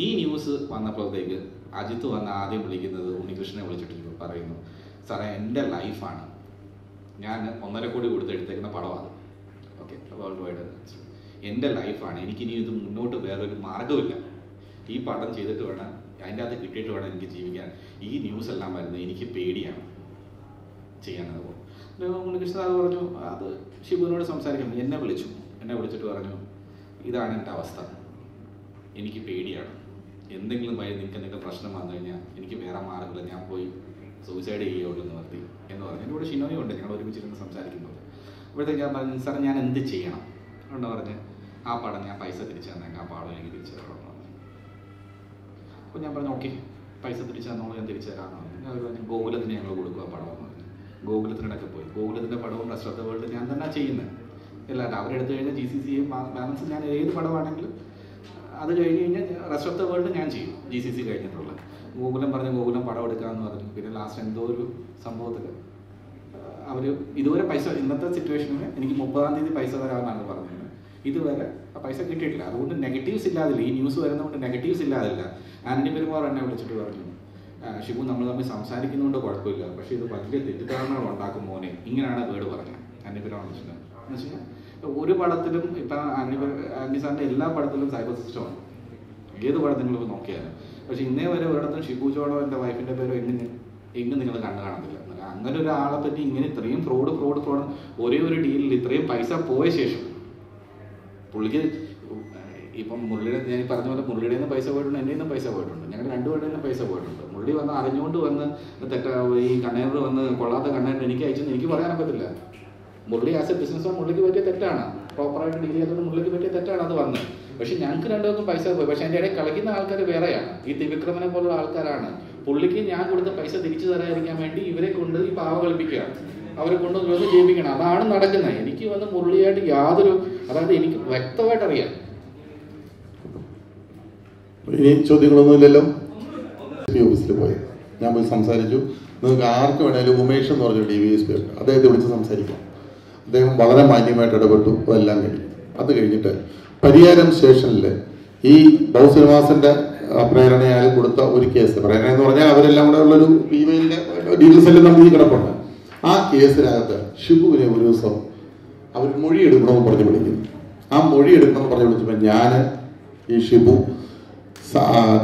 ഈ ന്യൂസ് വന്നപ്പോഴത്തേക്ക് അജിത്ത് വന്ന് ആദ്യം വിളിക്കുന്നത് ഉണ്ണികൃഷ്ണനെ വിളിച്ചിട്ട് പറയുന്നു, സാറേ എൻ്റെ ലൈഫാണ്, ഞാൻ 1.5 കോടി കൊടുത്ത് എടുത്തേക്കുന്ന പടമാണ്. ഓക്കെ, വേൾഡ് വൈഡ് എൻ്റെ ലൈഫാണ്, എനിക്കിനി ഇത് മുന്നോട്ട് വേറൊരു മാർഗ്ഗമില്ല, ഈ പടം ചെയ്തിട്ട് വേണം, അതിൻ്റെ അകത്ത് കിട്ടിയിട്ട് വേണം എനിക്ക് ജീവിക്കാൻ, ഈ ന്യൂസ് എല്ലാം വരുന്നത് എനിക്ക് പേടിയാണ് ചെയ്യാനത് പോകും. ഉണ്ണികൃഷ്ണൻ അത് പറഞ്ഞു, അത് ഷിബുവിനോട് സംസാരിക്കണം. എന്നെ വിളിച്ചിട്ട് പറഞ്ഞു, ഇതാണ് എൻ്റെ അവസ്ഥ, എനിക്ക് പേടിയാണ്, എന്തെങ്കിലും വഴി നിങ്ങൾക്ക് എന്തെങ്കിലും പ്രശ്നം വന്നു കഴിഞ്ഞാൽ എനിക്ക് വേറെ മാർഗ്ഗമില്ല, ഞാൻ പോയി സൂയിസൈഡ് ചെയ്യുള്ളൂ എന്ന് നിർത്തി എന്ന് പറഞ്ഞു. എൻ്റെ കൂടെ ഷിനോയും ഉണ്ട്, ഞങ്ങൾ ഒരുമിച്ചിരുന്ന് സംസാരിക്കുന്നത്. അപ്പോഴത്തേക്ക് ഞാൻ പറഞ്ഞു, സാർ ഞാൻ എന്ത് ചെയ്യണം എന്ന് പറഞ്ഞ്, ആ പടം ഞാൻ പൈസ തിരിച്ചു തന്നേക്കാം, ആ പടം എനിക്ക് തിരിച്ചു തരണം എന്ന് പറഞ്ഞു. അപ്പോൾ ഞാൻ പറഞ്ഞു, ഓക്കെ പൈസ തിരിച്ചു തന്നോളൂ, ഞാൻ തിരിച്ചു തരാമെന്ന് പറഞ്ഞു. അവർ പറഞ്ഞു, ഗോകുലത്തിന് ഞങ്ങൾ കൊടുക്കുക പടം എന്ന് പറഞ്ഞു. ഗോകുലത്തിനിടയ്ക്ക് പോയി. ഗോകുലത്തിൻ്റെ പടവും റെസ്റ്റ് വേൾഡ് ഞാൻ തന്നെ ചെയ്യുന്നത്. എല്ലാവരും അവരെടുത്ത് കഴിഞ്ഞാൽ GCC ബാലൻസ് ഞാൻ ഏത് പടമാണെങ്കിലും അത് കഴിഞ്ഞ് കഴിഞ്ഞാൽ റെസ്റ്റ് ഓഫ് ദ വേൾഡ് ഞാൻ ചെയ്യും, GCC കഴിഞ്ഞിട്ടുള്ള. ഗോകുലം പറഞ്ഞ് ഗോകുലം പടം എടുക്കാമെന്ന് പറഞ്ഞു. പിന്നെ ലാസ്റ്റ് എന്തോ ഒരു സംഭവത്തിൽ അവർ ഇതുവരെ പൈസ, ഇന്നത്തെ സിറ്റുവേഷനിൽ എനിക്ക് 30-ാം തീയതി പൈസ തരാമെന്നാണ് പറഞ്ഞത്. ഇതുവരെ ആ പൈസ കിട്ടിയിട്ടില്ല. അതുകൊണ്ട് നെഗറ്റീവ്സ് ഇല്ലാതില്ല, ഈ ന്യൂസ് വരുന്നതുകൊണ്ട് നെഗറ്റീവ്സ് ഇല്ലാതില്ല. ആന്റണി പെരുമാർ എന്നെ വിളിച്ചിട്ട് പറഞ്ഞു, ഷിബു നമ്മൾ തമ്മിൽ സംസാരിക്കുന്നതുകൊണ്ട് കുഴപ്പമില്ല, പക്ഷേ ഇത് വലിയ തെറ്റിദ്ധാരണകൾ ഉണ്ടാക്കും മോനെ, ഇങ്ങനെയാണ് വേർഡ് പറഞ്ഞത് ആന്റണി പെരുമാർ വിളിച്ചിട്ട്. എന്ന് വെച്ച് കഴിഞ്ഞാൽ ഒരു പടത്തിലും ഇപ്പം ആന്റണി സാറിൻ്റെ എല്ലാ പടത്തിലും സൈബർ സിസ്റ്റമാണ്, ഏത് പടത്തിലും നോക്കിയാലും. പക്ഷെ ഇന്നേ വരെ ഒരിടത്തും ഷിബു ജോണോ എൻ്റെ വൈഫിൻ്റെ പേരോ എങ്ങും നിങ്ങൾ കണ്ടു കാണത്തില്ല. അങ്ങനെ ഒരാളെ പറ്റി ഇങ്ങനെ ഇത്രയും ഫ്രോഡ് ഒരേ ഒരു ഡീലിൽ ഇത്രയും പൈസ പോയ ശേഷം പുള്ളിക്ക് ഇപ്പം മുരളിയുടെ, ഞാൻ പറഞ്ഞ പോലെ മുരളിയുടെ നിന്ന് പൈസ പോയിട്ടുണ്ട്, എൻ്റെ നിന്ന് പൈസ പോയിട്ടുണ്ട്, ഞങ്ങൾ രണ്ടുപേരുടെ നിന്ന് പൈസ പോയിട്ടുണ്ട്. മുരളി വന്ന് അറിഞ്ഞുകൊണ്ട് വന്ന് ഈ കണ്ണേറിൽ വന്ന് കൊള്ളാത്ത കണ്ണേറിന് എനിക്ക് അയച്ചെന്ന് എനിക്ക് പറയാൻ പറ്റില്ല. മുരളി ആസ് എ ബിസിനസ് മുരളിക്ക് പറ്റിയ തെറ്റാണ്, പ്രോപ്പറായിട്ട് ഡീൽ ചെയ്തുകൊണ്ട് മുരളിക്ക് പറ്റിയ തെറ്റാണ് അത് വന്നത്. പക്ഷെ ഞങ്ങൾക്ക് രണ്ടുപേർക്കും പൈസ പോയി. പക്ഷെ എൻ്റെ ഇടയിൽ കളിക്കുന്ന ആൾക്കാർ വേറെയാണ്, ഈ ത്രിവിക്രമനെ പോലുള്ള ആൾക്കാരാണ്. പുള്ളിക്ക് ഞാൻ കൊടുത്ത പൈസ തിരിച്ചു തരാതിരിക്കാൻ വേണ്ടി ഇവരെ കൊണ്ട് ഈ പാവ കളിപ്പിക്കുകയാണ്, അവരെ കൊണ്ട് വന്ന് ജയിപ്പിക്കണം. അതാണ് നടക്കുന്നത്. എനിക്ക് വന്ന് മുരളിയായിട്ട് യാതൊരു, അതായത് എനിക്ക് വ്യക്തമായിട്ട് അറിയാം. ഇനി ചോദ്യങ്ങളൊന്നുമില്ലല്ലോ. ഓഫീസിൽ പോയി ഞാൻ പോയി സംസാരിച്ചു. നിങ്ങൾക്ക് ആർക്ക് വേണേലും ഉമേഷ് എന്ന് പറഞ്ഞ DVSP ഉണ്ട്, അദ്ദേഹത്തെ വിളിച്ച് സംസാരിക്കാം. അദ്ദേഹം വളരെ മാന്യമായിട്ട് ഇടപെട്ടു, അതെല്ലാം കഴിഞ്ഞു. അത് കഴിഞ്ഞിട്ട് പരിയാരം സ്റ്റേഷനിൽ ഈ ബൗസിനിവാസന്റെ പ്രേരണയാൽ കൊടുത്ത ഒരു കേസ്, പ്രേരണ എന്ന് പറഞ്ഞാൽ അവരെല്ലാം കൂടെ ഉള്ളൊരു ഡീറ്റെയിൽസ് നമ്മൾ ഈ കിടപ്പുണ്ട്. ആ കേസിനകത്ത് ഷിബുവിനെ ഒരു ദിവസം അവർ മൊഴി എടുക്കണമെന്ന് പറഞ്ഞ് വിളിക്കുന്നു. ആ മൊഴി എടുക്കണമെന്ന് പറഞ്ഞ് വിളിച്ചപ്പോൾ ഞാൻ, ഈ ഷിബു,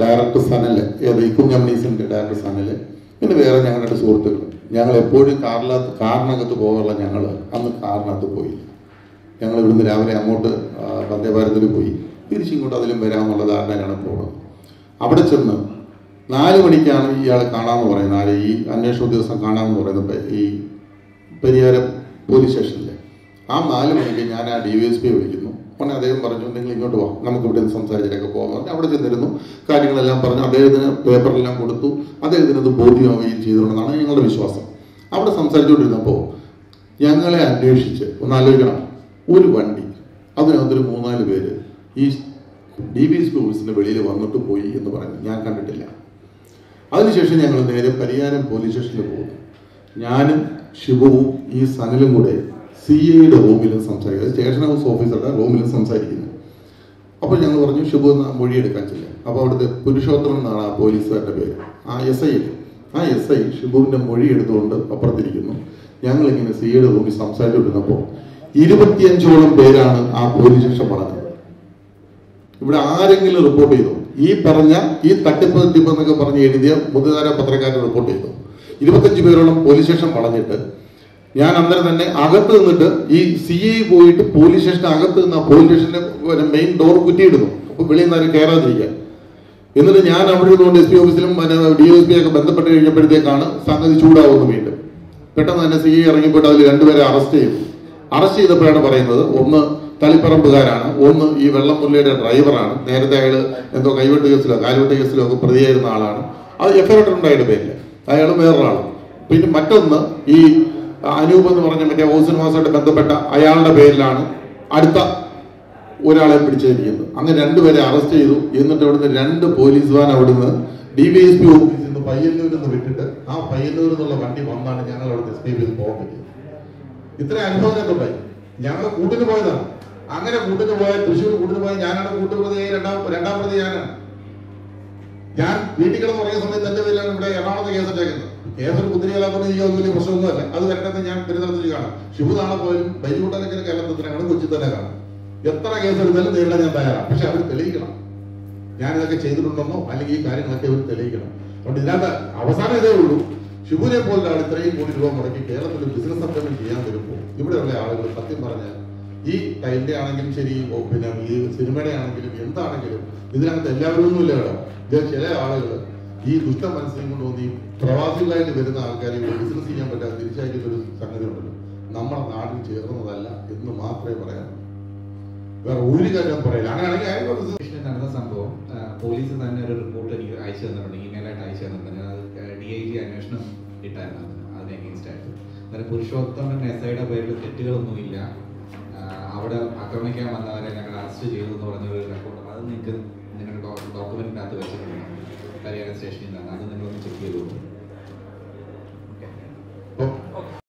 ഡയറക്ടർ സനല്, ഈ കുഞ്ഞമ്മണീസിന്റെ ഡയറക്ടർ സനല്, പിന്നെ വേറെ ഞങ്ങളുടെ സുഹൃത്തുക്കൾ, ഞങ്ങൾ എപ്പോഴും കാറിനകത്ത് പോകാനുള്ള ഞങ്ങൾ അന്ന് കാറിനകത്ത് പോയി. ഞങ്ങൾ ഇവിടുന്ന് രാവിലെ അങ്ങോട്ട് വന്ദേഭാരതിൽ പോയി, തിരിച്ചിങ്ങോട്ട് അതിലും വരാമെന്നുള്ള ധാരണയാണ് പോകുന്നത്. അവിടെ ചെന്ന് 4 മണിക്കാണ് ഇയാളെ കാണാമെന്ന് പറയുന്നത്, ഈ അന്വേഷണ ഉദ്യോഗസ്ഥൻ കാണാമെന്ന് പറയുന്നത് ഈ പരിയാരം പോലീസ് സ്റ്റേഷനിൽ. ആ 4 മണിക്ക് ഞാൻ ആ DVSP വിളിക്കുന്നു. ഉടനെ അദ്ദേഹം പറഞ്ഞു, നിങ്ങൾ ഇങ്ങോട്ട് പോകാം, നമുക്ക് ഇവിടെ നിന്ന് സംസാരിച്ചിട്ടൊക്കെ പോകാൻ പറഞ്ഞു. അവിടെ ചെന്നിരുന്നു, കാര്യങ്ങളെല്ലാം പറഞ്ഞു, അദ്ദേഹത്തിന് പേപ്പറെല്ലാം കൊടുത്തു, അദ്ദേഹത്തിന് ഇത് ബോധ്യമാവുകയും ചെയ്തിട്ടുണ്ടെന്നാണ് ഞങ്ങളുടെ വിശ്വാസം. അവിടെ സംസാരിച്ചുകൊണ്ടിരുന്നപ്പോൾ ഞങ്ങളെ അന്വേഷിച്ച് ഒന്ന് ആലോചിക്കണം, ഒരു വണ്ടി, അതിനകത്തൊരു 3-4 പേര് ഈ DVSP ഓഫീസിന്റെ വെളിയിൽ വന്നിട്ട് പോയി എന്ന് പറഞ്ഞു. ഞാൻ കണ്ടിട്ടില്ല. അതിനുശേഷം ഞങ്ങൾ നേരെ പരിയാരം പോലീസ് സ്റ്റേഷനിൽ പോകുന്നു. ഞാനും ഷിബുവും ഈ സനലും കൂടെ CIയുടെ റൂമിലും സംസാരിക്കുന്നത്, സ്റ്റേഷൻ ഹൗസ് ഓഫീസറുടെ റൂമിലും സംസാരിക്കുന്നു. അപ്പോൾ ഞങ്ങൾ പറഞ്ഞു, ഷിബു എന്ന മൊഴി എടുക്കാൻ ചെല്ലും. അപ്പോൾ അവിടുത്തെ പുരുഷോത്തമൻ എന്നാണ് ആ പോലീസുകാരുടെ പേര്, ആ SI ഷിബുവിന്റെ മൊഴി എടുത്തുകൊണ്ട് അപ്പുറത്തിരിക്കുന്നു. ഞങ്ങളിങ്ങനെ CIയുടെ റൂമിൽ സംസാരിച്ചുകൊണ്ടിരുന്നപ്പോൾ 25ഓളം പേരാണ് ആ പോലീസ് സ്റ്റേഷൻ പറഞ്ഞത്. ഇവിടെ ആരെങ്കിലും റിപ്പോർട്ട് ചെയ്തു? ഈ പറഞ്ഞ ഈ തട്ടിപ്പ് എന്നൊക്കെ പറഞ്ഞ് എഴുതിയ മുതിർന്ന പത്രക്കാരൻ റിപ്പോർട്ട് ചെയ്തു. 25 പേരോളം പോലീസ് സ്റ്റേഷൻ വളഞ്ഞിട്ട് ഞാൻ അന്നേരം തന്നെ അകത്ത് നിന്നിട്ട് ഈ CI പോയിട്ട് പോലീസ് സ്റ്റേഷന് അകത്ത് നിന്ന് പോലീസ് സ്റ്റേഷന്റെ മെയിൻ ഡോർ കുറ്റിയിടുന്നു, അപ്പൊ വെളിയിൽ നിന്ന് ആരും കയറാതിരിക്കാൻ. എന്നിട്ട് ഞാൻ അവിടെ ഇരുന്നുകൊണ്ട് SP ഓഫീസിലും DSP ഒക്കെ ബന്ധപ്പെട്ട് കഴിഞ്ഞപ്പോഴത്തേക്കാണ് സംഗതി ചൂടാവുന്നു. വീണ്ടും പെട്ടെന്ന് തന്നെ CI ഇറങ്ങിപ്പോയിട്ട് അതിൽ 2 പേരെ അറസ്റ്റ് ചെയ്തു. അറസ്റ്റ് ചെയ്തപ്പോഴാണ് പറയുന്നത്, ഒന്ന് തളിപ്പറമ്പുകാരാണ്, ഒന്ന് ഈ വെള്ളമുരളിയുടെ ഡ്രൈവറാണ്, നേരത്തെ അയാള് എന്തോ കൈവെട്ട് കേസിലോ കാൽവെട്ട് കേസിലോ ഒക്കെ പ്രതിയായിരുന്ന ആളാണ്, അത് FIR ഉണ്ടായിട്ട് പേരില്ല, അയാൾ വേറൊരാളും. പിന്നെ മറ്റൊന്ന് ഈ അനൂപ് എന്ന് പറഞ്ഞ മറ്റേ ഓസിൻവാസമായിട്ട് ബന്ധപ്പെട്ട അയാളുടെ പേരിലാണ് അടുത്ത ഒരാളെ പിടിച്ചിരിക്കുന്നത്. അങ്ങനെ 2 പേരെ അറസ്റ്റ് ചെയ്തു. എന്നിട്ട് ഇവിടുന്ന് 2 പോലീസ് വാൻ അവിടുന്ന് DVSP ഓഫീസിൽ നിന്ന് പയ്യന്നൂരിൽ നിന്ന് വിട്ടിട്ട് ആ പയ്യന്നൂരിൽ നിന്നുള്ള വണ്ടി വന്നാണ് ഞങ്ങൾ അവിടെ എസ്കേപ്പ് ചെയ്ത് പോകാൻ പറ്റിയത്. ഇത്ര അനുഭവം ഉണ്ടായി. ഞങ്ങൾ കൂട്ടിന് പോയതാണ്. അങ്ങനെ കൂട്ടിന് പോയ തൃശ്ശൂർ കൂട്ടിന് പോയ ഞാനാണ് കൂട്ടുപ്രതിയായി, രണ്ടാം പ്രതി ഞാനാണ്. ഞാൻ വീട്ടിൽ കിടന്ന് പറയുന്ന സമയത്ത് എന്റെ പേരിലാണ് ഇവിടെ എറണാകുളത്ത് കേസ് ഉണ്ടാക്കുന്നത്. കേസൊരു കുതിരയില്ലാത്തതുകൊണ്ട് എനിക്ക് അത് വലിയ പ്രശ്നമൊന്നുമല്ല. അത് വരട്ടെന്ന് ഞാൻ പെരുന്തൽമണ്ണയിൽ കാണാം. ഷിബു നാളെ പോയാലും ബൈജൂട്ടനൊക്കെ കേരളത്തിലാണ്, കൊച്ചി തന്നെ കാണാം. എത്ര കേസ് എടുത്താലും നേരിടാൻ ഞാൻ തയ്യാറാണ്. പക്ഷെ അവർ തെളിയിക്കണം ഞാനിതൊക്കെ ചെയ്തിട്ടുണ്ടെന്നോ അല്ലെങ്കിൽ ഈ കാര്യങ്ങളൊക്കെ അവർ തെളിയിക്കണം. അതുകൊണ്ട് ഇതിനകത്ത് അവസാനം ഇതേ ഉള്ളൂ, ഷിബുവിനെ പോലെ ആൾ ഇത്രയും കോടി രൂപ മുടക്കി കേരളത്തിൽ ബിസിനസ് സംരംഭം ചെയ്യാൻ വരുമ്പോൾ ഇവിടെയുള്ള ആളുകൾ സത്യം പറഞ്ഞാൽ ഈ ടൈമിന്റെ ആണെങ്കിലും ശരി, പിന്നെ ഈ സിനിമയുടെ ആണെങ്കിലും എന്താണെങ്കിലും ഇതിനകത്ത് എല്ലാവരും ഒന്നുമില്ല കേട്ടോ. ഇത് ചില ആളുകൾ ഈ ദുഷ്ട മനസ്സിനെ കൊണ്ട് തോന്നി പ്രവാസികളായിട്ട് വരുന്ന ആൾക്കാരെ ബിസിനസ് ചെയ്യാൻ പറ്റാതെ തിരിച്ചയക്കുന്ന ഒരു സംഗതി ഉണ്ടല്ലോ. നമ്മുടെ നാട്ടിൽ ചേർന്നതല്ല എന്ന് മാത്രമേ പറയാനുള്ളൂ, വേറെ ഒരു കാര്യം പറയില്ല. അങ്ങനെയാണെങ്കിൽ നടന്ന സംഭവം പോലീസ് തന്നെ ഒരു റിപ്പോർട്ട് എനിക്ക് അയച്ചു തന്നിട്ടുണ്ട്, ഇമെയിലായിട്ട് അയച്ചു തന്നിട്ടുണ്ട്. അത് DIG അന്വേഷണം ഇട്ടായിരുന്നു അതിന് അഗെയിൻസ്റ്റ് ആയിട്ട്. അതായത് പുരുഷോത്തമൻ SIയുടെ പേരിൽ തെറ്റുകളൊന്നുമില്ല, അവിടെ ആക്രമിക്കാൻ വന്നവരെ ഞങ്ങൾ അറസ്റ്റ് ചെയ്തു എന്ന് പറഞ്ഞൊരു റെക്കോർഡ് അത് നിങ്ങൾക്ക് നിങ്ങളുടെ ഡോക്യുമെന്റിനകത്ത് വെച്ചിട്ടുണ്ട് ഹരിയാന സ്റ്റേഷനിൽ നിന്നാണ്. അത് നിങ്ങളൊന്ന് ചെക്ക് ചെയ്തോളൂ.